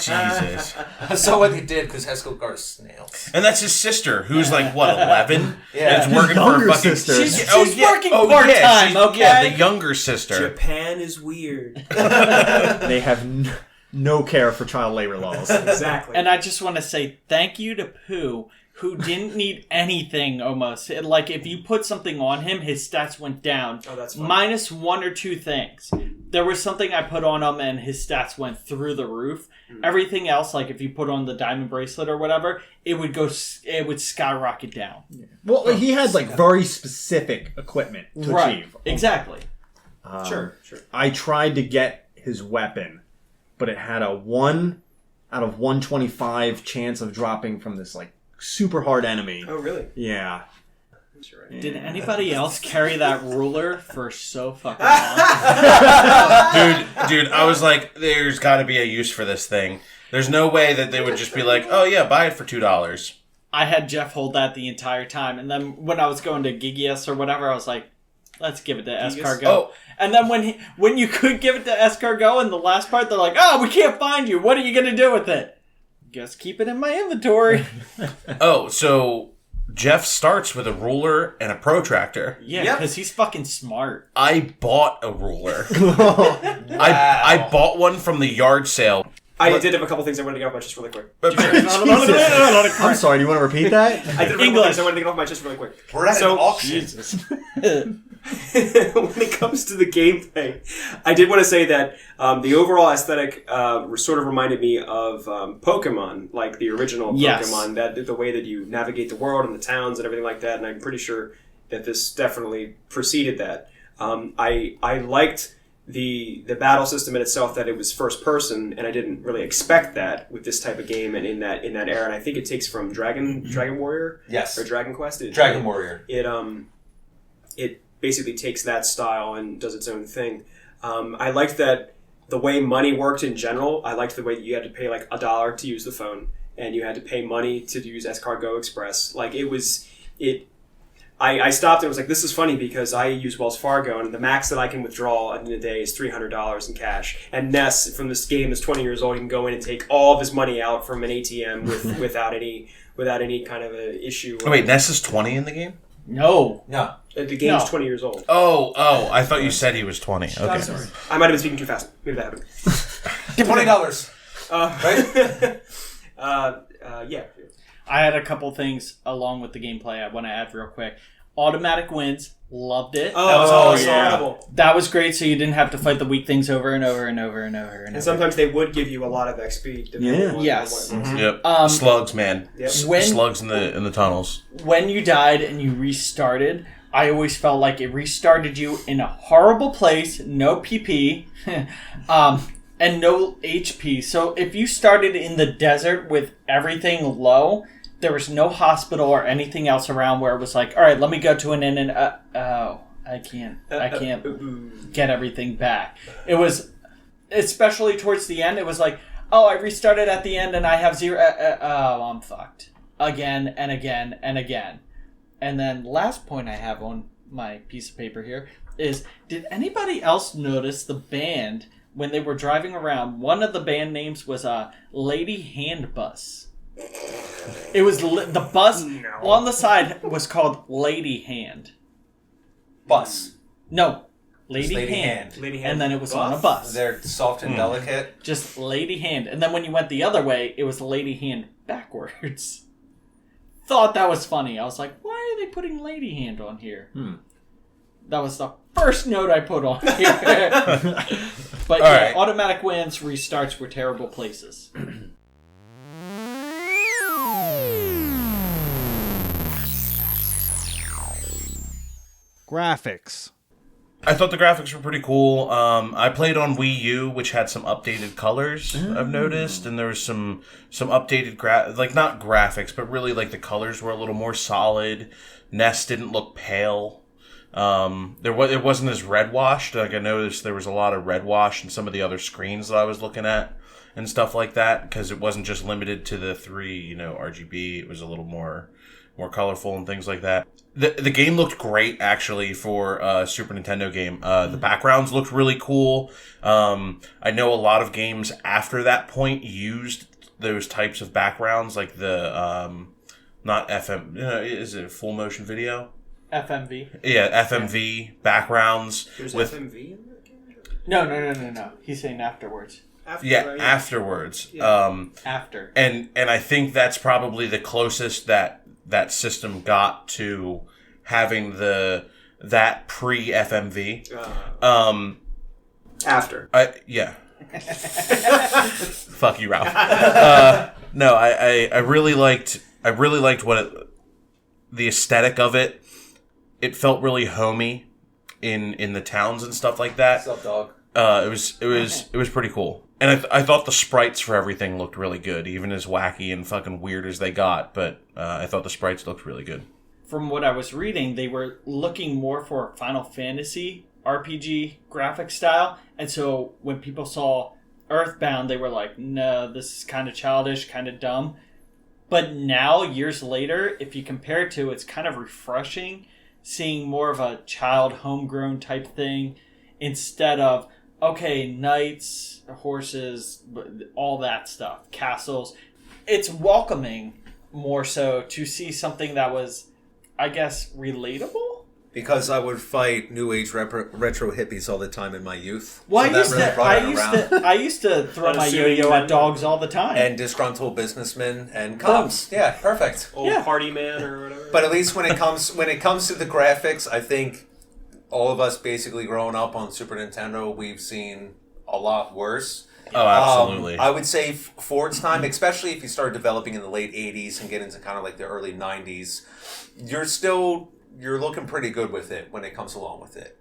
Speaker 1: Jesus.
Speaker 4: So what they did, because Escargot is snails.
Speaker 1: And that's his sister, who's like, what, 11?
Speaker 4: Yeah.
Speaker 1: Is working for a
Speaker 2: Younger
Speaker 1: fucking
Speaker 2: sister.
Speaker 3: She's working part-time,
Speaker 1: she's-
Speaker 3: okay?
Speaker 1: Yeah, the younger sister.
Speaker 5: Japan is weird.
Speaker 2: They have no care for child labor laws.
Speaker 5: Exactly.
Speaker 3: And I just want to say thank you to Pooh, who didn't need anything almost. Like, if you put something on him, his stats went down.
Speaker 5: Oh, that's funny.
Speaker 3: Minus 1 or 2 things. There was something I put on him, and his stats went through the roof. Everything else, like if you put on the diamond bracelet or whatever, it would skyrocket down.
Speaker 2: Well, he had like very specific equipment to achieve.
Speaker 3: Exactly.
Speaker 5: Sure.
Speaker 2: I tried to get his weapon, but it had a 1 out of 125 chance of dropping from this like super hard enemy.
Speaker 5: Oh, really?
Speaker 2: Yeah.
Speaker 5: That's right.
Speaker 3: Did anybody else carry that ruler for so fucking long?
Speaker 1: Dude, I was like, there's got to be a use for this thing. There's no way that they would just be like, oh yeah, buy it for $2.
Speaker 3: I had Jeff hold that the entire time, and then when I was going to Gigius or whatever, I was like, let's give it to Escargot.
Speaker 1: Oh.
Speaker 3: And then when you could give it to Escargot in the last part, they're like, oh, we can't find you. What are you going to do with it? Just keep it in my inventory.
Speaker 1: Oh, so Jeff starts with a ruler and a protractor.
Speaker 3: Yeah,
Speaker 4: Yep.
Speaker 3: because he's fucking smart.
Speaker 1: I bought a ruler. I bought one from the yard sale.
Speaker 5: I did have a couple things I wanted to get off my chest really quick.
Speaker 2: I'm sorry, do you want to repeat that?
Speaker 5: I did have a couple
Speaker 3: English.
Speaker 5: things I wanted to get off my chest really quick.
Speaker 4: We're at
Speaker 5: So-
Speaker 4: an auction.
Speaker 5: When it comes to the gameplay, I did want to say that the overall aesthetic sort of reminded me of Pokemon, like the original
Speaker 3: Yes.
Speaker 5: Pokemon. That the way that you navigate the world and the towns and everything like that. And I'm pretty sure that this definitely preceded that. I liked the battle system in itself, that it was first person, and I didn't really expect that with this type of game and in that era. And I think it takes from Dragon Warrior,
Speaker 4: Yes.
Speaker 5: or Dragon Quest.
Speaker 4: Dragon Warrior.
Speaker 5: It basically takes that style and does its own thing. I liked that the way money worked in general. I liked the way that you had to pay like $1 to use the phone, and you had to pay money to use Escargot Express. Like I stopped and was like, this is funny because I use Wells Fargo, and the max that I can withdraw in a day is $300 in cash. And Ness from this game is 20 years old. He can go in and take all of his money out from an ATM without any kind of a issue.
Speaker 1: Oh, wait, Ness is 20 in the game?
Speaker 3: No.
Speaker 4: No.
Speaker 5: The game's 20 years old.
Speaker 1: Oh, I thought you said he was 20. Okay.
Speaker 5: I'm sorry. I might have been speaking too fast. Maybe that happened.
Speaker 4: $20.
Speaker 5: Right? Yeah.
Speaker 3: I had a couple things along with the gameplay I want to add real quick. Automatic wins. Loved it.
Speaker 5: Oh, that was always
Speaker 2: yeah.
Speaker 5: horrible.
Speaker 3: That was great, so you didn't have to fight the weak things over and over and over and over and
Speaker 5: And sometimes they would give you a lot of XP. depending on
Speaker 3: Yes.
Speaker 5: what it was.
Speaker 1: Yep. Slugs, man.
Speaker 5: Yep.
Speaker 1: Slugs in the tunnels.
Speaker 3: When you died and you restarted, I always felt like it restarted you in a horrible place, no PP, and no HP. So if you started in the desert with everything low, there was no hospital or anything else around where it was like, all right, let me go to an inn and I can't get everything back. It was, especially towards the end, it was like, oh, I restarted at the end and I have zero. I'm fucked again and again and again. And then last point I have on my piece of paper here is, did anybody else notice the band when they were driving around? One of the band names was Lady Hand Bus. It was the bus on the side was called Lady Hand.
Speaker 4: Bus.
Speaker 3: No, Lady
Speaker 4: Lady
Speaker 3: Hand.
Speaker 4: Hand.
Speaker 5: Lady Hand.
Speaker 3: And then it was on a bus.
Speaker 4: They're soft and delicate.
Speaker 3: Just Lady Hand. And then when you went the other way, it was Lady Hand backwards. Thought that was funny. I was like, why are they putting Lady Hand on here? That was the first note I put on here. But yeah,
Speaker 1: right.
Speaker 3: automatic wins, restarts were terrible places.
Speaker 2: Graphics.
Speaker 1: I thought the graphics were pretty cool. I played on Wii U, which had some updated colors, I've noticed, and there was some updated not graphics, but really like the colors were a little more solid. NES didn't look pale. It wasn't as red washed. Like I noticed there was a lot of red wash in some of the other screens that I was looking at and stuff like that, because it wasn't just limited to the 3, RGB. It was a little more colorful and things like that. The game looked great, actually, for a Super Nintendo game. The backgrounds looked really cool. I know a lot of games after that point used those types of backgrounds, like the, not FM, is it full motion video?
Speaker 3: FMV.
Speaker 1: Yeah, FMV backgrounds.
Speaker 5: There's
Speaker 1: with
Speaker 5: FMV in that game?
Speaker 3: No. He's saying afterwards.
Speaker 1: Afterwards.
Speaker 5: Yeah.
Speaker 3: After.
Speaker 1: And I think that's probably the closest that system got to having that pre-FMV.
Speaker 5: After.
Speaker 1: Yeah. Fuck you, Ralph. No, I really liked what the aesthetic of it. It felt really homey in the towns and stuff like that.
Speaker 4: What's up, dog?
Speaker 1: It was pretty cool. And I thought the sprites for everything looked really good, even as wacky and fucking weird as they got. But I thought the sprites looked really good.
Speaker 3: From what I was reading, they were looking more for Final Fantasy RPG graphic style. And so when people saw Earthbound, they were like, no, this is kind of childish, kind of dumb. But now, years later, if you compare it to, it's kind of refreshing seeing more of a child homegrown type thing instead of, okay, knights, horses, all that stuff, castles. It's welcoming more so to see something that was, I guess, relatable?
Speaker 4: Because I would fight New Age retro hippies all the time in my youth.
Speaker 3: Well,
Speaker 4: So that really brought it around.
Speaker 3: I used to throw my yo-yo at dogs all the time.
Speaker 4: And disgruntled businessmen and cops. Yeah, perfect.
Speaker 5: Old party man or whatever.
Speaker 4: But at least when it comes to the graphics, I think all of us basically growing up on Super Nintendo, we've seen a lot worse.
Speaker 1: Oh, absolutely.
Speaker 4: I would say for its time, especially if you start developing in the late 80s and get into kind of like the early 90s, you're looking pretty good with it when it comes along with it.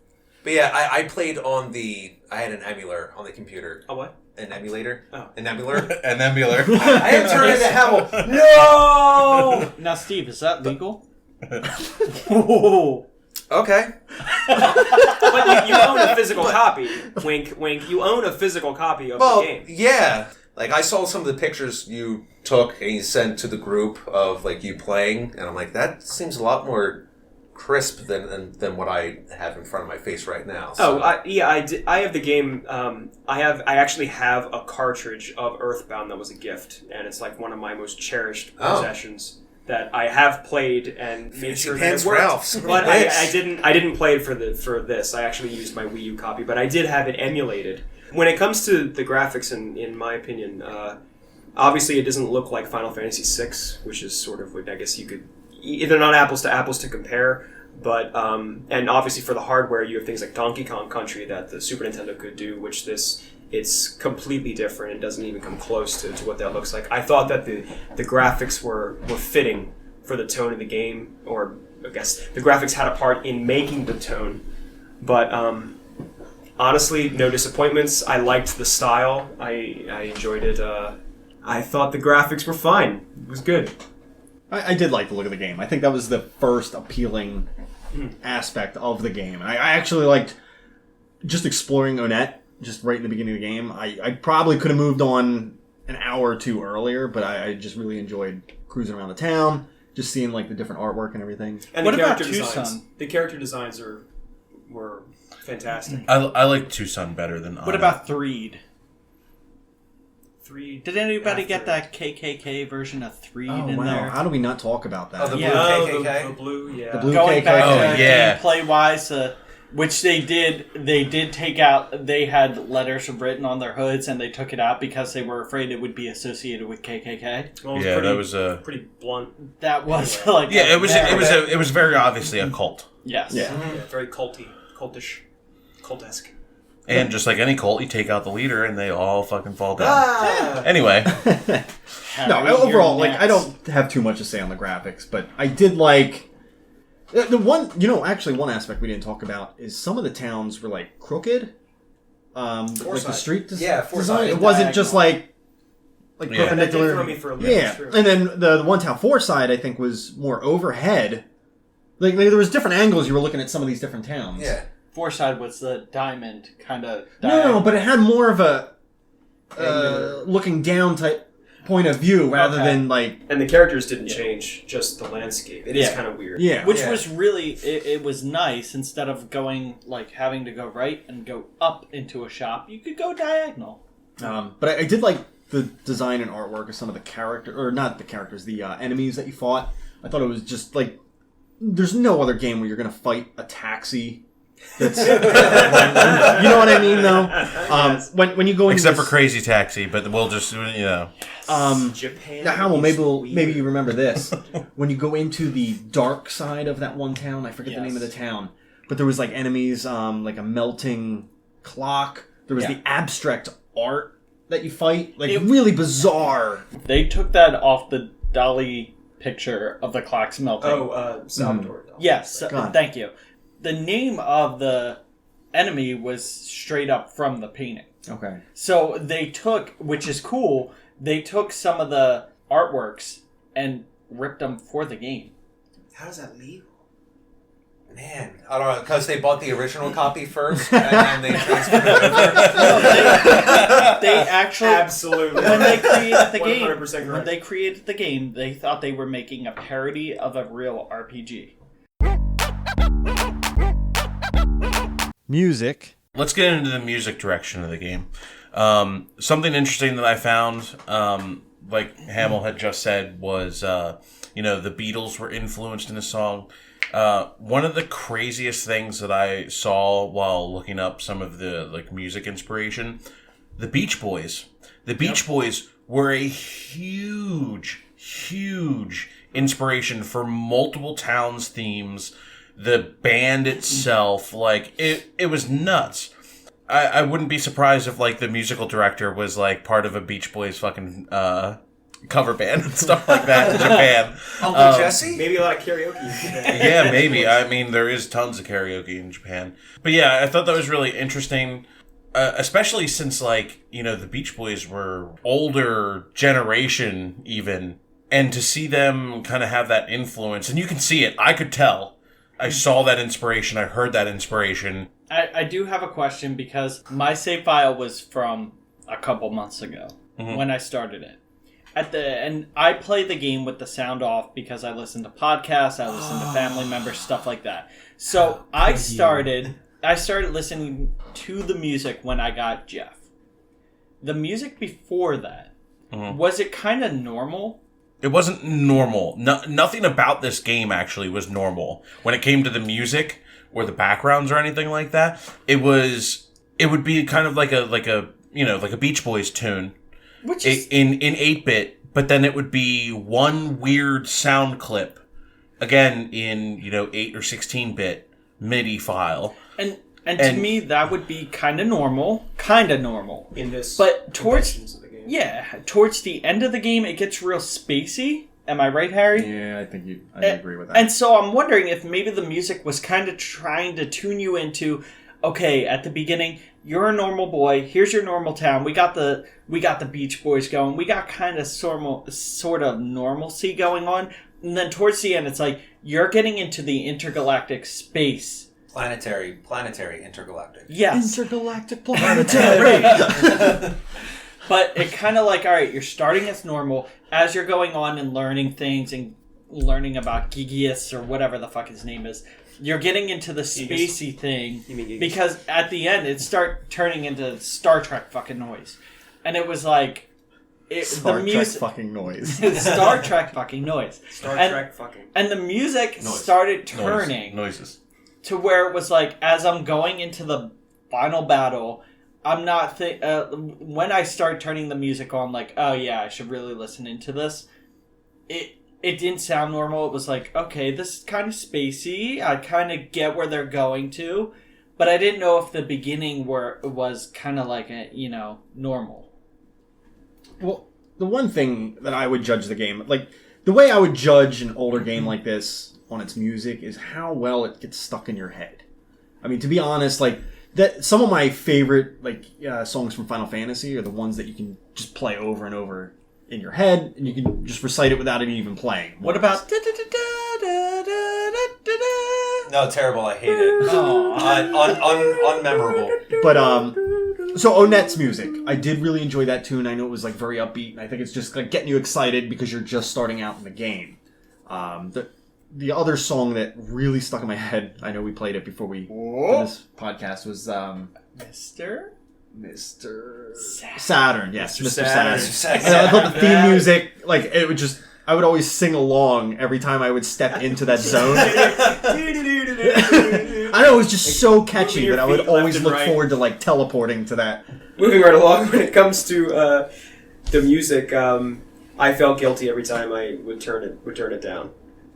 Speaker 4: But yeah, I played on I had an emulator on the computer.
Speaker 5: A what?
Speaker 4: An emulator?
Speaker 5: Oh.
Speaker 4: An emulator?
Speaker 1: An emulator.
Speaker 4: I am turning into Hamill. No!
Speaker 3: Now, Steve, is that legal? Whoa.
Speaker 4: Okay.
Speaker 5: But you own a physical copy. Wink, wink. You own a physical copy of the game.
Speaker 4: Yeah. Like, I saw some of the pictures you took and you sent to the group of, like, you playing, and I'm like, that seems a lot more crisp than what I have in front of my face right now. So.
Speaker 5: I have the game. I actually have a cartridge of Earthbound that was a gift, and it's like one of my most cherished possessions that I have played and made sure that it worked. But I didn't play it for this. I actually used my Wii U copy, but I did have it emulated. When it comes to the graphics, in my opinion, obviously it doesn't look like Final Fantasy VI, which is sort of what I guess you could. They're not apples to apples to compare, but and obviously for the hardware, you have things like Donkey Kong Country that the Super Nintendo could do, which it's completely different and doesn't even come close to what that looks like. I thought that the graphics were fitting for the tone of the game, or I guess the graphics had a part in making the tone, but honestly, no disappointments. I liked the style. I enjoyed it. I thought the graphics were fine. It was good.
Speaker 2: I did like the look of the game. I think that was the first appealing aspect of the game. I actually liked just exploring Onett just right in the beginning of the game. I probably could have moved on an hour or two earlier, but I just really enjoyed cruising around the town, just seeing like the different artwork and everything.
Speaker 5: And
Speaker 3: what
Speaker 5: the
Speaker 3: about
Speaker 5: character designs?
Speaker 3: Tucson?
Speaker 5: The character designs were fantastic.
Speaker 1: I like Tucson better than
Speaker 3: What about Threed?
Speaker 5: Threed.
Speaker 3: Did anybody get that KKK version of Threed in
Speaker 2: wow.
Speaker 3: there?
Speaker 2: How do we not talk about that?
Speaker 4: Oh, the blue
Speaker 3: Yeah.
Speaker 4: KKK?
Speaker 5: The blue, yeah.
Speaker 2: The blue
Speaker 3: Going
Speaker 2: KKK.
Speaker 3: back to
Speaker 1: yeah.
Speaker 3: gameplay-wise, which they did take out. They had letters written on their hoods, and they took it out because they were afraid it would be associated with KKK.
Speaker 5: Well, it was
Speaker 1: Yeah,
Speaker 5: pretty,
Speaker 1: that was a
Speaker 5: pretty blunt.
Speaker 3: That was like
Speaker 1: yeah. It was very obviously a cult,
Speaker 3: yes.
Speaker 2: Yeah.
Speaker 5: Yeah, very cultish, cultesque.
Speaker 1: and just like any cult, you take out the leader and they all fucking fall down.
Speaker 5: Ah!
Speaker 1: Anyway,
Speaker 2: No, overall, like I don't have too much to say on the graphics, but I did like the one. Actually, one aspect we didn't talk about is some of the towns were like crooked. Like the street design.
Speaker 4: Foresight.
Speaker 2: It wasn't just like
Speaker 1: Yeah.
Speaker 5: That did
Speaker 2: perpendicular.
Speaker 5: throw me for a loop.
Speaker 2: Yeah,
Speaker 5: True.
Speaker 2: and then the one town Foresight, I think, was more overhead. Like there was different angles you were looking at some of these different towns.
Speaker 4: Yeah.
Speaker 3: Foreside was the diamond kind of.
Speaker 2: No, but it had more of a looking down type point of view rather than like
Speaker 5: And the characters didn't change, just the landscape. It is
Speaker 3: Yeah.
Speaker 5: kind of weird.
Speaker 2: yeah.
Speaker 3: Which was really, it was nice. Instead of going, like, having to go right and go up into a shop, you could go diagonal.
Speaker 2: But I did like the design and artwork of some of the the enemies that you fought. I thought it was just like there's no other game where you're going to fight a taxi. That's, you know what I mean, though. When you go into
Speaker 1: except for Crazy Taxi, but we'll just
Speaker 5: Japan.
Speaker 2: now, Hamill,
Speaker 5: is weird.
Speaker 2: maybe you remember this. When you go into the dark side of that one town, I forget the
Speaker 3: Yes.
Speaker 2: name of the town, but there was like enemies, like a melting clock. There was the abstract art that you fight, like really bizarre.
Speaker 3: They took that off the dolly picture of the clocks melting.
Speaker 5: Salvador. Dali.
Speaker 3: Yes,
Speaker 2: God.
Speaker 3: thank you. The name of the enemy was straight up from the painting.
Speaker 2: Okay.
Speaker 3: So they took, which is cool, they took some of the artworks and ripped them for the game.
Speaker 5: How is that legal?
Speaker 4: Man, I don't know, because they bought the original copy first, and then they transferred it over.
Speaker 3: They actually,
Speaker 5: Absolutely.
Speaker 3: when they created the
Speaker 5: 100%
Speaker 3: game,
Speaker 5: correct.
Speaker 3: they thought they were making a parody of a real RPG.
Speaker 2: Music.
Speaker 1: let's get into the music direction of the game. Something interesting that I found, like Hamill had just said, was the Beatles were influenced in the song. One of the craziest things that I saw while looking up some of the music inspiration, the Beach Boys. The Beach Boys were a huge inspiration for multiple towns' themes. The band itself, it was nuts. I wouldn't be surprised if the musical director was part of a Beach Boys fucking cover band and stuff like that in Japan.
Speaker 4: Uncle Jesse?
Speaker 5: Maybe a lot of karaoke.
Speaker 1: Yeah, maybe. I mean, there is tons of karaoke in Japan. But yeah, I thought that was really interesting, especially since, like, you know, the Beach Boys were older generation even, and to see them kind of have that influence, and you can see it. I could tell. I saw that inspiration. I heard that inspiration.
Speaker 3: I do have a question because my save file was from a couple months ago when I started it. And I play the game with the sound off because I listen to podcasts, I listen to family members, stuff like that. So I started listening to the music when I got Jeff. The music before that, was it kind of normal?
Speaker 1: It wasn't normal. Nothing about this game actually was normal. When it came to the music or the backgrounds or anything like that, it would be kind of like a you know, like a Beach Boys tune.
Speaker 3: Which is
Speaker 1: in 8-bit, but then it would be one weird sound clip, again in, you know, 8 or 16-bit MIDI file.
Speaker 3: And to me that would be kind of normal
Speaker 5: In this,
Speaker 3: but towards
Speaker 5: of the game.
Speaker 3: yeah, towards the end of the game it gets real spacey. Am I right, Harry?
Speaker 2: Yeah, I agree with that.
Speaker 3: And so I'm wondering if maybe the music was kind of trying to tune you into, okay, at the beginning, you're a normal boy. Here's your normal town. We got the Beach Boys going. We got kind of sort of normalcy going on. And then towards the end, it's like you're getting into the intergalactic space.
Speaker 4: Planetary, intergalactic.
Speaker 3: Yes.
Speaker 2: Intergalactic planetary.
Speaker 3: But it kind of like, all right, you're starting as normal as you're going on and learning things and learning about Gigius or whatever the fuck his name is. You're getting into the spacey thing because at the end it start turning into Star Trek fucking noise, and it was like
Speaker 2: Star Trek fucking noise.
Speaker 3: Star Trek fucking noise.
Speaker 5: Trek fucking.
Speaker 3: And the music started turning
Speaker 1: Noises.
Speaker 3: to where it was like as I'm going into the final battle, I'm not when I start turning the music on, like, oh yeah, I should really listen into this. It didn't sound normal. It was like, okay, this is kind of spacey. I kind of get where they're going to, but I didn't know if the beginning was kind of like a, you know, normal.
Speaker 2: Well, the one thing that I would judge the game, like the way I would judge an older game like this on its music is how well it gets stuck in your head. I mean, to be honest, like that, some of my favorite songs from Final Fantasy are the ones that you can just play over and over in your head, and you can just recite it without it even playing.
Speaker 3: What about...
Speaker 4: No, terrible. I hate it. Unmemorable.
Speaker 2: But, so Onette's music, I did really enjoy that tune. I know it was, like, very upbeat, and I think it's just, like, getting you excited because you're just starting out in the game. The other song that really stuck in my head, I know we played it before we did this podcast, was, Mr. Saturn, yes, Mr. Saturn. And I thought the theme music, like, it would just, I would always sing along every time I would step into that zone. I know, it was just so catchy that I would always look forward to, like, teleporting to that.
Speaker 5: Moving right along, when it comes to the music, I felt guilty every time I would turn it down.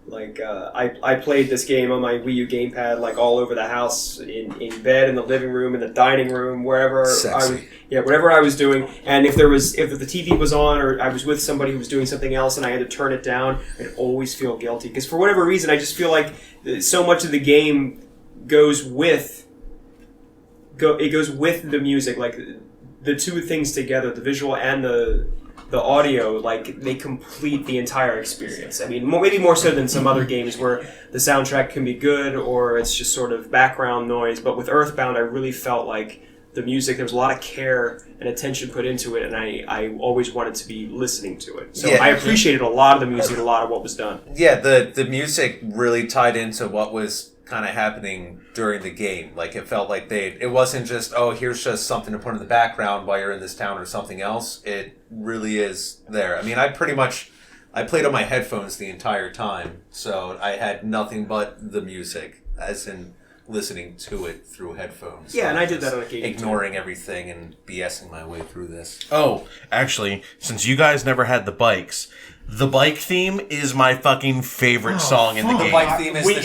Speaker 5: Like, I played this game on my Wii U gamepad, like, all over the house, in bed, in the living room, in the dining room, wherever whatever I was doing. And if the TV was on, or I was with somebody who was doing something else and I had to turn it down, I'd always feel guilty. Because for whatever reason, I just feel like so much of the game goes with the music, like, the two things together, the visual and the audio, like, they complete the entire experience. I mean, maybe more so than some other games where the soundtrack can be good or it's just sort of background noise. But with Earthbound, I really felt like the music, there was a lot of care and attention put into it, and I always wanted to be listening to it. So I appreciated a lot of the music, a lot of what was done.
Speaker 4: Yeah, the music really tied into what was kind of happening during the game. Like, it felt like it wasn't just, oh, here's just something to put in the background while you're in this town or something else. It really is there. I mean, I played on my headphones the entire time, so I had nothing but the music, as in listening to it through headphones.
Speaker 5: Yeah, and I did that on occasion.
Speaker 4: Ignoring everything and BSing my way through this.
Speaker 1: Oh, actually, since you guys never had the bikes, the bike theme is my fucking favorite song in the game.
Speaker 4: The bike theme is
Speaker 3: we'll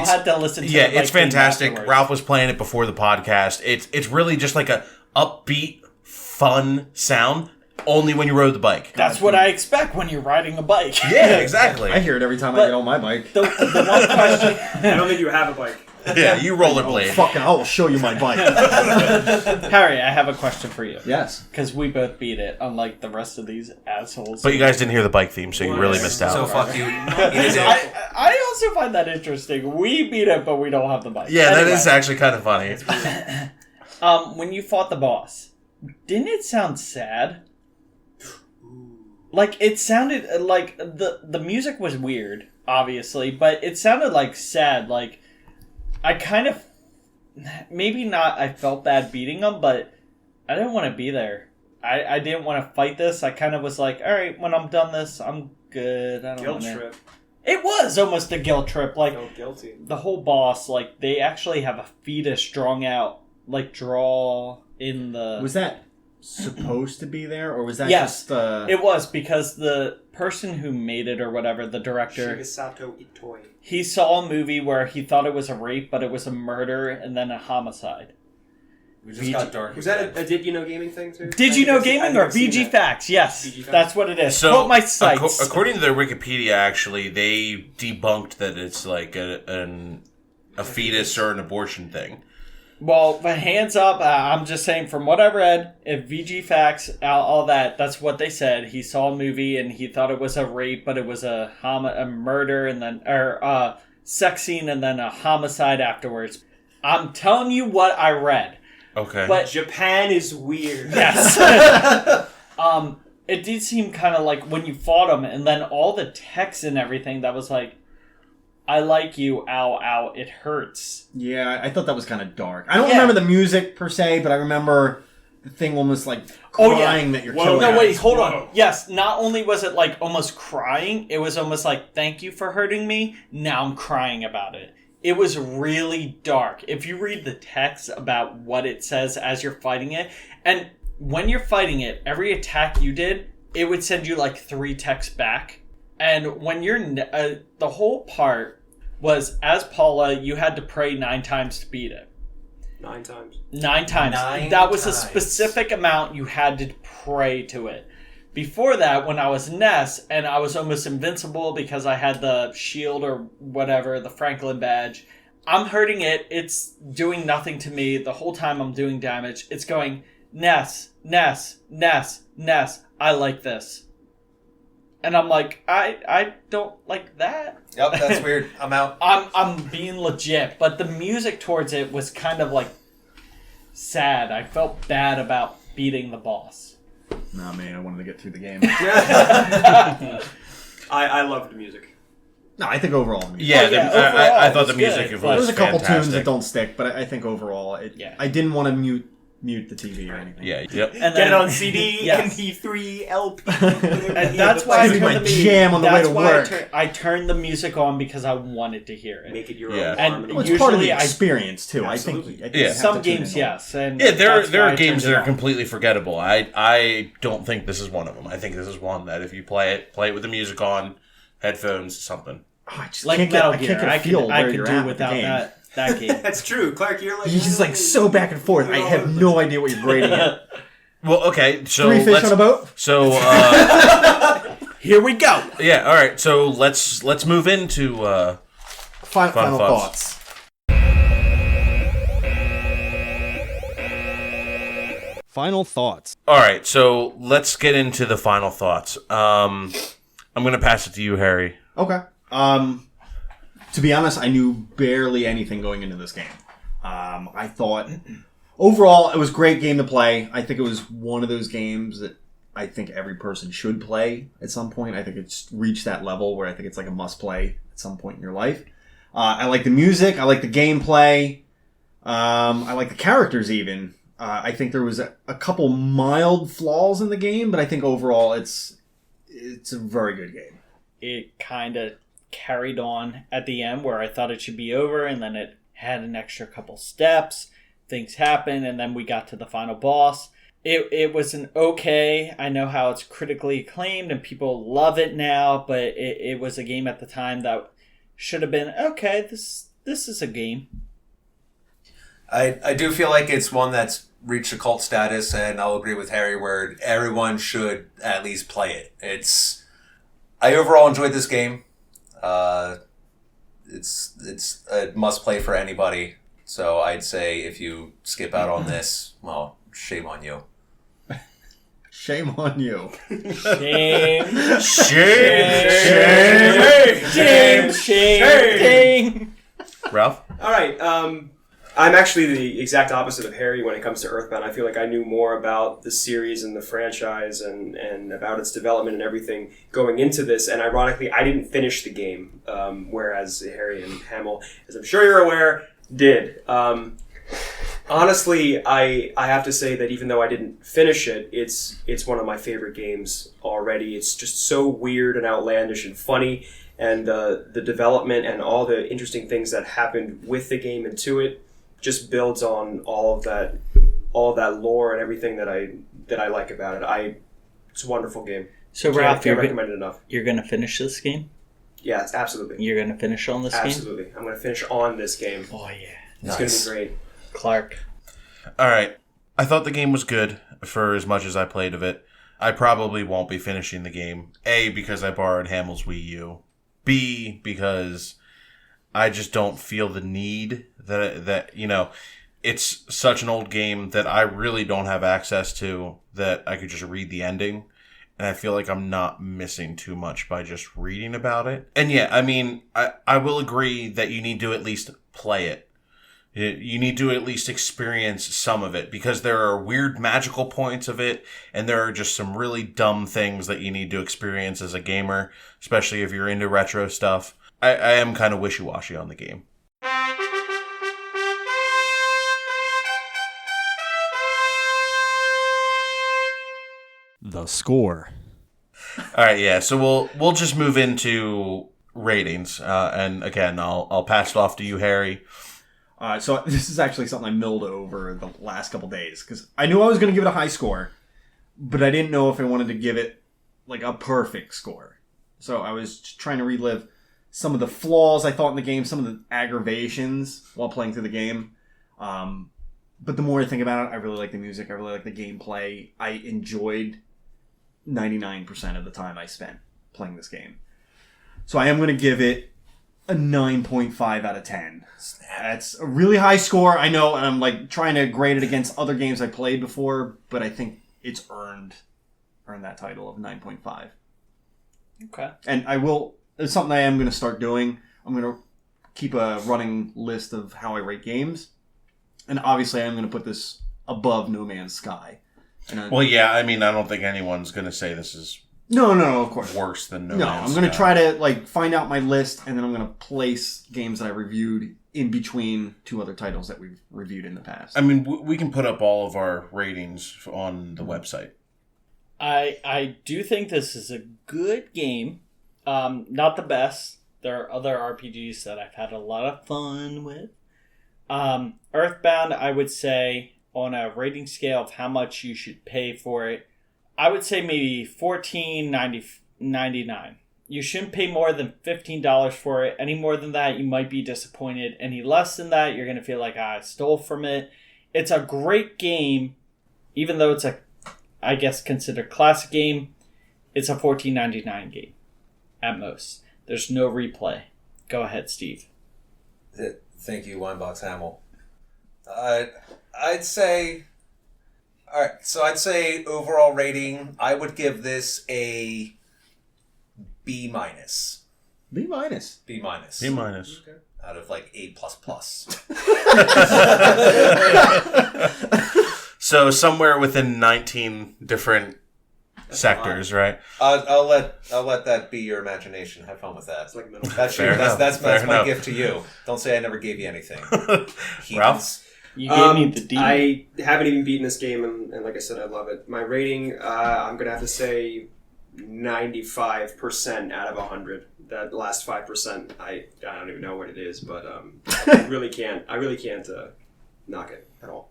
Speaker 3: have to listen to
Speaker 1: it. Yeah,
Speaker 3: the bike
Speaker 1: it's fantastic.
Speaker 3: theme
Speaker 1: Ralph was playing it before the podcast. It's really just like a upbeat, fun sound. Only when you rode the bike.
Speaker 3: That's what I expect when you're riding a bike.
Speaker 1: Yeah, exactly.
Speaker 2: I hear it every time I get on my bike.
Speaker 3: The one question...
Speaker 5: I don't think you have a bike.
Speaker 1: Yeah, you rollerblade.
Speaker 2: Fucking, I will show you my bike.
Speaker 3: Harry, I have a question for you.
Speaker 2: Yes.
Speaker 3: Because we both beat it, unlike the rest of these assholes.
Speaker 1: But you guys didn't hear the bike theme, so you really missed out.
Speaker 4: So fuck you.
Speaker 3: I also find that interesting. We beat it, but we don't have the bike.
Speaker 1: Yeah,
Speaker 3: Anyway,
Speaker 1: that is actually kind of funny.
Speaker 3: when you fought the boss, didn't it sound sad? Like, it sounded like the music was weird, obviously, but it sounded like sad. Like, I kind of, maybe not, I felt bad beating him, but I didn't want to be there. I didn't want to fight this. I kind of was like, all right, when I'm done this, I'm good. I don't
Speaker 5: Guilt
Speaker 3: wanna...
Speaker 5: trip.
Speaker 3: It was almost a guilt trip. Like,
Speaker 5: Felt guilty.
Speaker 3: the whole boss, like, they actually have a fetus drawn out, like, draw in the...
Speaker 2: Was that supposed to be there, or was that
Speaker 3: Yes,
Speaker 2: just...
Speaker 3: it was, because the person who made it or whatever, the director,
Speaker 5: Shigesato Itoi.
Speaker 3: he saw a movie where he thought it was a rape, but it was a murder and then a homicide.
Speaker 4: We just got dark.
Speaker 5: Was that a Did You Know Gaming thing too?
Speaker 3: Did you know gaming or VG Facts? Yes, that's what it is. Quote my sites.
Speaker 1: According to their Wikipedia, actually, they debunked that it's like a fetus or an abortion thing.
Speaker 3: Well, but hands up, I'm just saying from what I read, if VG Facts, all that, that's what they said. He saw a movie and he thought it was a rape, but it was a murder and then, or sex scene and then a homicide afterwards. I'm telling you what I read.
Speaker 1: Okay.
Speaker 5: But Japan is weird.
Speaker 3: Yes. It did seem kind of like when you fought him and then all the text and everything that was like, I like you, ow, ow, it hurts.
Speaker 2: Yeah, I thought that was kind of dark. I don't remember the music per se, but I remember the thing almost like crying that you're killing.
Speaker 3: No, wait, hold on. Yes, not only was it like almost crying, it was almost like, thank you for hurting me, now I'm crying about it. It was really dark. If you read the text about what it says as you're fighting it, and when you're fighting it, every attack you did, it would send you like 3 texts back. And when you're... the whole part was, as Paula, you had to pray 9 times to beat it.
Speaker 5: 9 times.
Speaker 3: 9 times.
Speaker 4: 9
Speaker 3: that was
Speaker 4: times.
Speaker 3: a specific amount you had to pray to it. Before that, when I was NES, and I was almost invincible because I had the shield or whatever, the Franklin badge, I'm hurting it. It's doing nothing to me. The whole time I'm doing damage. It's going, NES, NES, NES, NES. I like this. And I'm like, I don't like that.
Speaker 4: Yep, that's weird. I'm out.
Speaker 3: I'm being legit, but the music towards it was kind of like sad. I felt bad about beating the boss.
Speaker 2: Nah, man, I wanted to get through the game.
Speaker 5: I loved the music.
Speaker 2: No, I think overall. The music.
Speaker 1: Yeah,
Speaker 3: overall,
Speaker 1: I thought
Speaker 3: it's
Speaker 1: the music
Speaker 3: good.
Speaker 1: was
Speaker 2: There's a couple tunes
Speaker 1: fantastic.
Speaker 2: that don't stick, but I think overall, I didn't want to mute the TV or anything.
Speaker 1: Yeah, yep.
Speaker 3: And
Speaker 5: Get it on CD,
Speaker 3: Yes.
Speaker 5: MP3, LP.
Speaker 3: And that's why I
Speaker 2: This is
Speaker 3: turned
Speaker 2: my
Speaker 3: the music.
Speaker 2: jam on the way
Speaker 3: That's
Speaker 2: to
Speaker 3: why
Speaker 2: work.
Speaker 3: I turned the music on because I wanted to hear it.
Speaker 5: Make it your
Speaker 1: Yeah.
Speaker 5: own
Speaker 3: And
Speaker 5: harmony.
Speaker 2: Well, it's part of the
Speaker 3: Usually I-
Speaker 2: experience too.
Speaker 5: Absolutely.
Speaker 2: I think
Speaker 1: Yeah.
Speaker 2: you have
Speaker 3: Some
Speaker 2: to tune
Speaker 3: games,
Speaker 2: in.
Speaker 3: yes. And
Speaker 1: Yeah, there
Speaker 3: that's why
Speaker 1: are
Speaker 3: I
Speaker 1: games
Speaker 3: turned
Speaker 1: that
Speaker 3: it
Speaker 1: are
Speaker 3: on.
Speaker 1: completely forgettable. I don't think this is one of them. I think this is one that if you play it with the music on, headphones, something.
Speaker 2: Oh, I just
Speaker 3: Like
Speaker 2: can't
Speaker 3: Metal
Speaker 2: get,
Speaker 3: Gear.
Speaker 2: I can't
Speaker 3: I
Speaker 2: get a feel
Speaker 3: could
Speaker 2: where you're
Speaker 3: do
Speaker 2: at
Speaker 3: without
Speaker 2: with the game.
Speaker 3: that game.
Speaker 5: That's true. Clark, you're like...
Speaker 2: He's just like so back and forth. I have no idea what you're grading it.
Speaker 1: Well, okay, so
Speaker 2: 3 fish on a boat?
Speaker 1: So
Speaker 3: Here we go.
Speaker 1: yeah, all right. So let's move into
Speaker 2: Final thoughts. Final thoughts.
Speaker 1: all right. So let's get into the final thoughts. I'm gonna pass it to you, Harry.
Speaker 2: Okay. To be honest, I knew barely anything going into this game. I thought overall it was a great game to play. I think it was one of those games that I think every person should play at some point. I think it's reached that level where I think it's like a must play at some point in your life. I like the music. I like the gameplay. I like the characters even. I think there was a couple mild flaws in the game, but I think overall it's a very good game.
Speaker 3: It kind of carried on at the end where I thought it should be over, and then it had an extra couple steps. Things happened, and then we got to the final boss. It was an okay. I know how it's critically acclaimed, and people love it now, but it was a game at the time that should have been, okay, this is a game.
Speaker 4: I do feel like it's one that's reached a cult status, and I'll agree with Harry where everyone should at least play it. I overall enjoyed this game. It's a must play for anybody. So I'd say if you skip out on this, well, shame on you.
Speaker 2: Shame on you.
Speaker 3: Shame.
Speaker 1: Shame. Ralph?
Speaker 5: All right. I'm actually the exact opposite of Harry when it comes to Earthbound. I feel like I knew more about the series and the franchise and about its development and everything going into this. And ironically, I didn't finish the game, whereas Harry and Hamill, as I'm sure you're aware, did. Honestly, I have to say that even though I didn't finish it, it's one of my favorite games already. It's just so weird and outlandish and funny, and the development and all the interesting things that happened with the game and to it just builds on all of that lore and everything that I like about it. It's a wonderful game.
Speaker 3: So Ralph,
Speaker 5: can't recommend it enough.
Speaker 3: You're going to finish this game?
Speaker 5: Yeah, absolutely.
Speaker 3: You're going to finish on this game?
Speaker 5: Absolutely. I'm going to finish on this game.
Speaker 3: Oh yeah,
Speaker 5: It's going to be great.
Speaker 3: Clark.
Speaker 1: All right. I thought the game was good for as much as I played of it. I probably won't be finishing the game. A, because I borrowed Hamill's Wii U. B, because I just don't feel the need that it's such an old game that I really don't have access to, that I could just read the ending. And I feel like I'm not missing too much by just reading about it. And yeah, I mean, I will agree that you need to at least play it. You need to at least experience some of it, because there are weird magical points of it, and there are just some really dumb things that you need to experience as a gamer, especially if you're into retro stuff. I am kind of wishy-washy on the game.
Speaker 2: The score.
Speaker 1: All right, yeah. So we'll just move into ratings, and again, I'll pass it off to you, Harry.
Speaker 2: So this is actually something I milled over the last couple days, because I knew I was going to give it a high score, but I didn't know if I wanted to give it like a perfect score. So I was trying to relive some of the flaws I thought in the game, some of the aggravations while playing through the game. But the more I think about it, I really like the music. I really like the gameplay. I enjoyed 99% of the time I spent playing this game. So I am going to give it a 9.5 out of 10. That's a really high score, I know, and I'm like trying to grade it against other games I played before, but I think it's earned that title of 9.5.
Speaker 3: Okay.
Speaker 2: And it's something I am going to start doing. I'm going to keep a running list of how I rate games, and obviously I'm going to put this above No Man's Sky.
Speaker 1: Well, yeah, I mean, I don't think anyone's going to say this is
Speaker 2: No, of course.
Speaker 1: worse than No Man's Sky.
Speaker 2: I'm going to try to find out my list, and then I'm going to place games that I reviewed in between two other titles that we've reviewed in the past.
Speaker 1: I mean, we can put up all of our ratings on the website.
Speaker 3: I do think this is a good game. Not the best. There are other RPGs that I've had a lot of fun with. Earthbound, I would say, on a rating scale of how much you should pay for it, I would say maybe $14.99. You shouldn't pay more than $15 for it. Any more than that, you might be disappointed. Any less than that, you're going to feel like I stole from it. It's a great game, even though it's I guess, considered classic game. It's a $14.99 game, at most. There's no replay. Go ahead, Steve.
Speaker 4: Thank you, Winebox Hamill. I'd say... Alright, so I'd say overall rating, I would give this a B-.
Speaker 2: B-.
Speaker 4: B-.
Speaker 1: B-.
Speaker 4: Okay. Out of A++.
Speaker 1: So somewhere within 19 different sectors, right?
Speaker 4: I'll let that be your imagination. Have fun with that.
Speaker 5: It's like middle.
Speaker 4: That's
Speaker 1: Fair enough.
Speaker 4: That's
Speaker 1: Fair
Speaker 4: my
Speaker 1: enough.
Speaker 4: gift to you. Don't say I never gave you anything.
Speaker 1: Ralph?
Speaker 3: You gave me the D.
Speaker 5: I haven't even beaten this game, and like I said, I love it. My rating, I'm going to have to say 95% out of 100. That last 5%, I don't even know what it is, but I really can't knock it at all.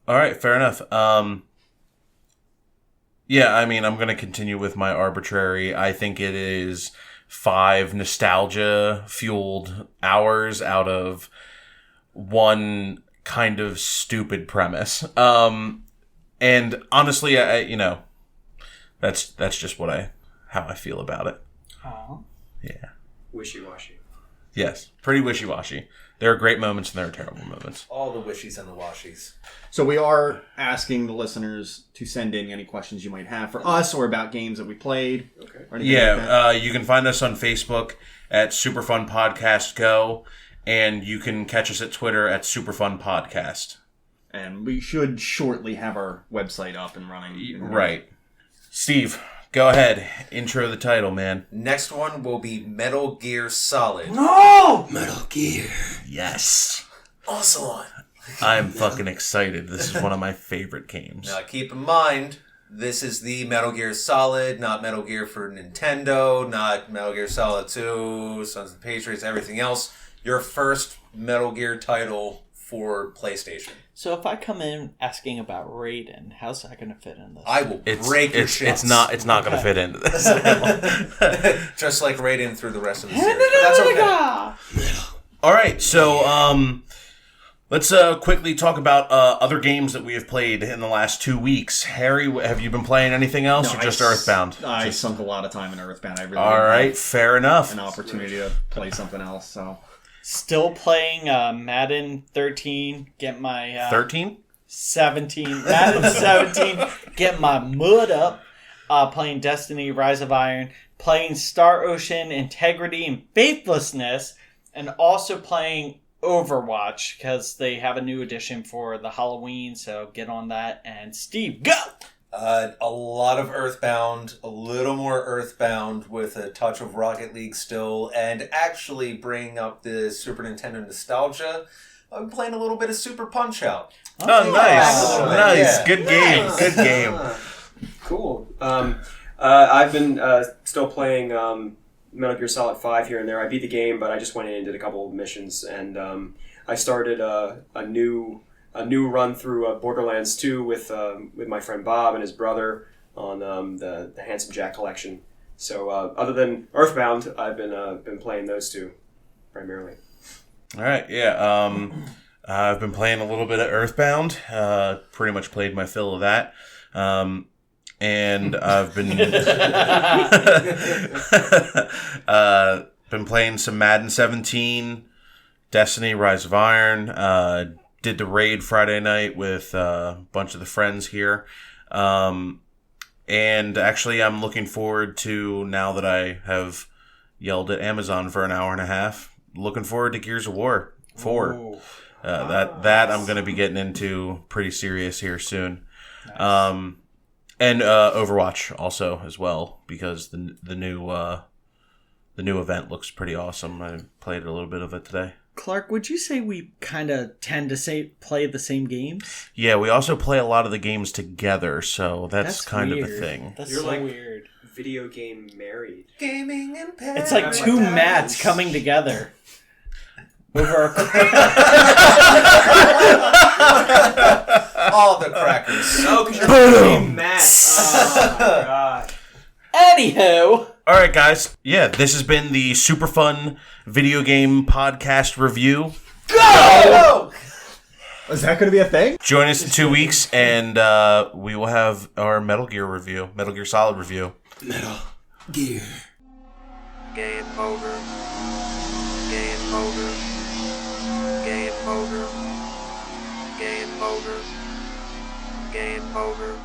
Speaker 1: All right, fair enough. Yeah, I mean, I'm going to continue with my arbitrary. I think it is 5 nostalgia-fueled hours out of 1 kind of stupid premise. And honestly, that's just how I feel about it.
Speaker 3: Aww.
Speaker 1: Yeah.
Speaker 5: Wishy-washy.
Speaker 1: Yes, pretty wishy-washy. There are great moments and there are terrible moments.
Speaker 4: All the wishies and the washies.
Speaker 2: So we are asking the listeners to send in any questions you might have for us or about games that we played.
Speaker 5: Okay.
Speaker 2: Or anything like that.
Speaker 1: You can find us on Facebook at Superfun Podcast Go, and you can catch us at Twitter at Superfun Podcast.
Speaker 2: And we should shortly have our website up and running.
Speaker 1: Right. Steve, go ahead. Intro the title, man.
Speaker 4: Next one will be Metal Gear Solid.
Speaker 3: No!
Speaker 1: Metal Gear. Yes.
Speaker 4: Awesome one.
Speaker 1: I'm fucking excited. This is one of my favorite games.
Speaker 4: Now keep in mind, this is the Metal Gear Solid, not Metal Gear for Nintendo, not Metal Gear Solid 2, Sons of the Patriots, everything else. Your first Metal Gear title for PlayStation.
Speaker 3: So if I come in asking about Raiden, how's that going to fit in this?
Speaker 4: I will break your shit.
Speaker 1: It's not going to fit into this.
Speaker 4: Just like Raiden through the rest of the series. But that's okay.
Speaker 1: All right, so let's quickly talk about other games that we have played in the last 2 weeks. Harry, have you been playing anything else, or just Earthbound?
Speaker 2: I sunk a lot of time in Earthbound. I really
Speaker 1: All right, fair enough.
Speaker 2: an opportunity to play something else. So
Speaker 3: Still playing Madden 13. Get my
Speaker 1: 13?
Speaker 3: 17. Madden 17. Get my mud up. Playing Destiny, Rise of Iron. Playing Star Ocean, Integrity, and Faithlessness. And also playing Overwatch, because they have a new edition for the Halloween, so get on that. And Steve, go!
Speaker 4: A lot of Earthbound, a little more Earthbound with a touch of Rocket League still, and actually bring up the Super Nintendo nostalgia. I'm playing a little bit of Super Punch-Out!
Speaker 1: Oh, nice.
Speaker 4: Yeah.
Speaker 1: Nice.
Speaker 4: Yeah.
Speaker 1: Good game.
Speaker 5: Nice.
Speaker 1: Good game.
Speaker 5: Cool. I've been still playing Metal Gear Solid 5 here and there. I beat the game, but I just went in and did a couple of missions, and I started a new run through Borderlands 2 with my friend Bob and his brother on the Handsome Jack collection. So other than Earthbound, I've been playing those two primarily.
Speaker 1: All right, yeah. I've been playing a little bit of Earthbound. Pretty much played my fill of that. And I've been been playing some Madden 17, Destiny, Rise of Iron. Did the raid Friday night with a bunch of the friends here. And actually, I'm looking forward to, now that I have yelled at Amazon for an hour and a half, looking forward to Gears of War 4.
Speaker 3: Ooh.
Speaker 1: That I'm going to be getting into pretty serious here soon. Nice. And Overwatch also as well, because the new event looks pretty awesome. I played a little bit of it today.
Speaker 3: Clark, would you say we kind of tend to play the same games?
Speaker 1: Yeah, we also play a lot of the games together, so that's kind
Speaker 3: weird.
Speaker 1: of a thing.
Speaker 3: That's
Speaker 5: You're
Speaker 3: so
Speaker 5: like
Speaker 3: weird.
Speaker 5: Video game married.
Speaker 4: Gaming and paradise.
Speaker 3: It's like two Matts coming together. Over
Speaker 4: All the crackers.
Speaker 5: Oh, because you're the same match. Oh my god.
Speaker 3: Anywho.
Speaker 1: All right, guys. Yeah, this has been the Super Fun Video Game Podcast Review.
Speaker 4: Go!
Speaker 2: is that going to be a thing?
Speaker 1: Join us in 2 weeks, and we will have our Metal Gear review, Metal Gear Solid review.
Speaker 6: Metal Gear. Game over. Game over. Game over. Game over. Game over.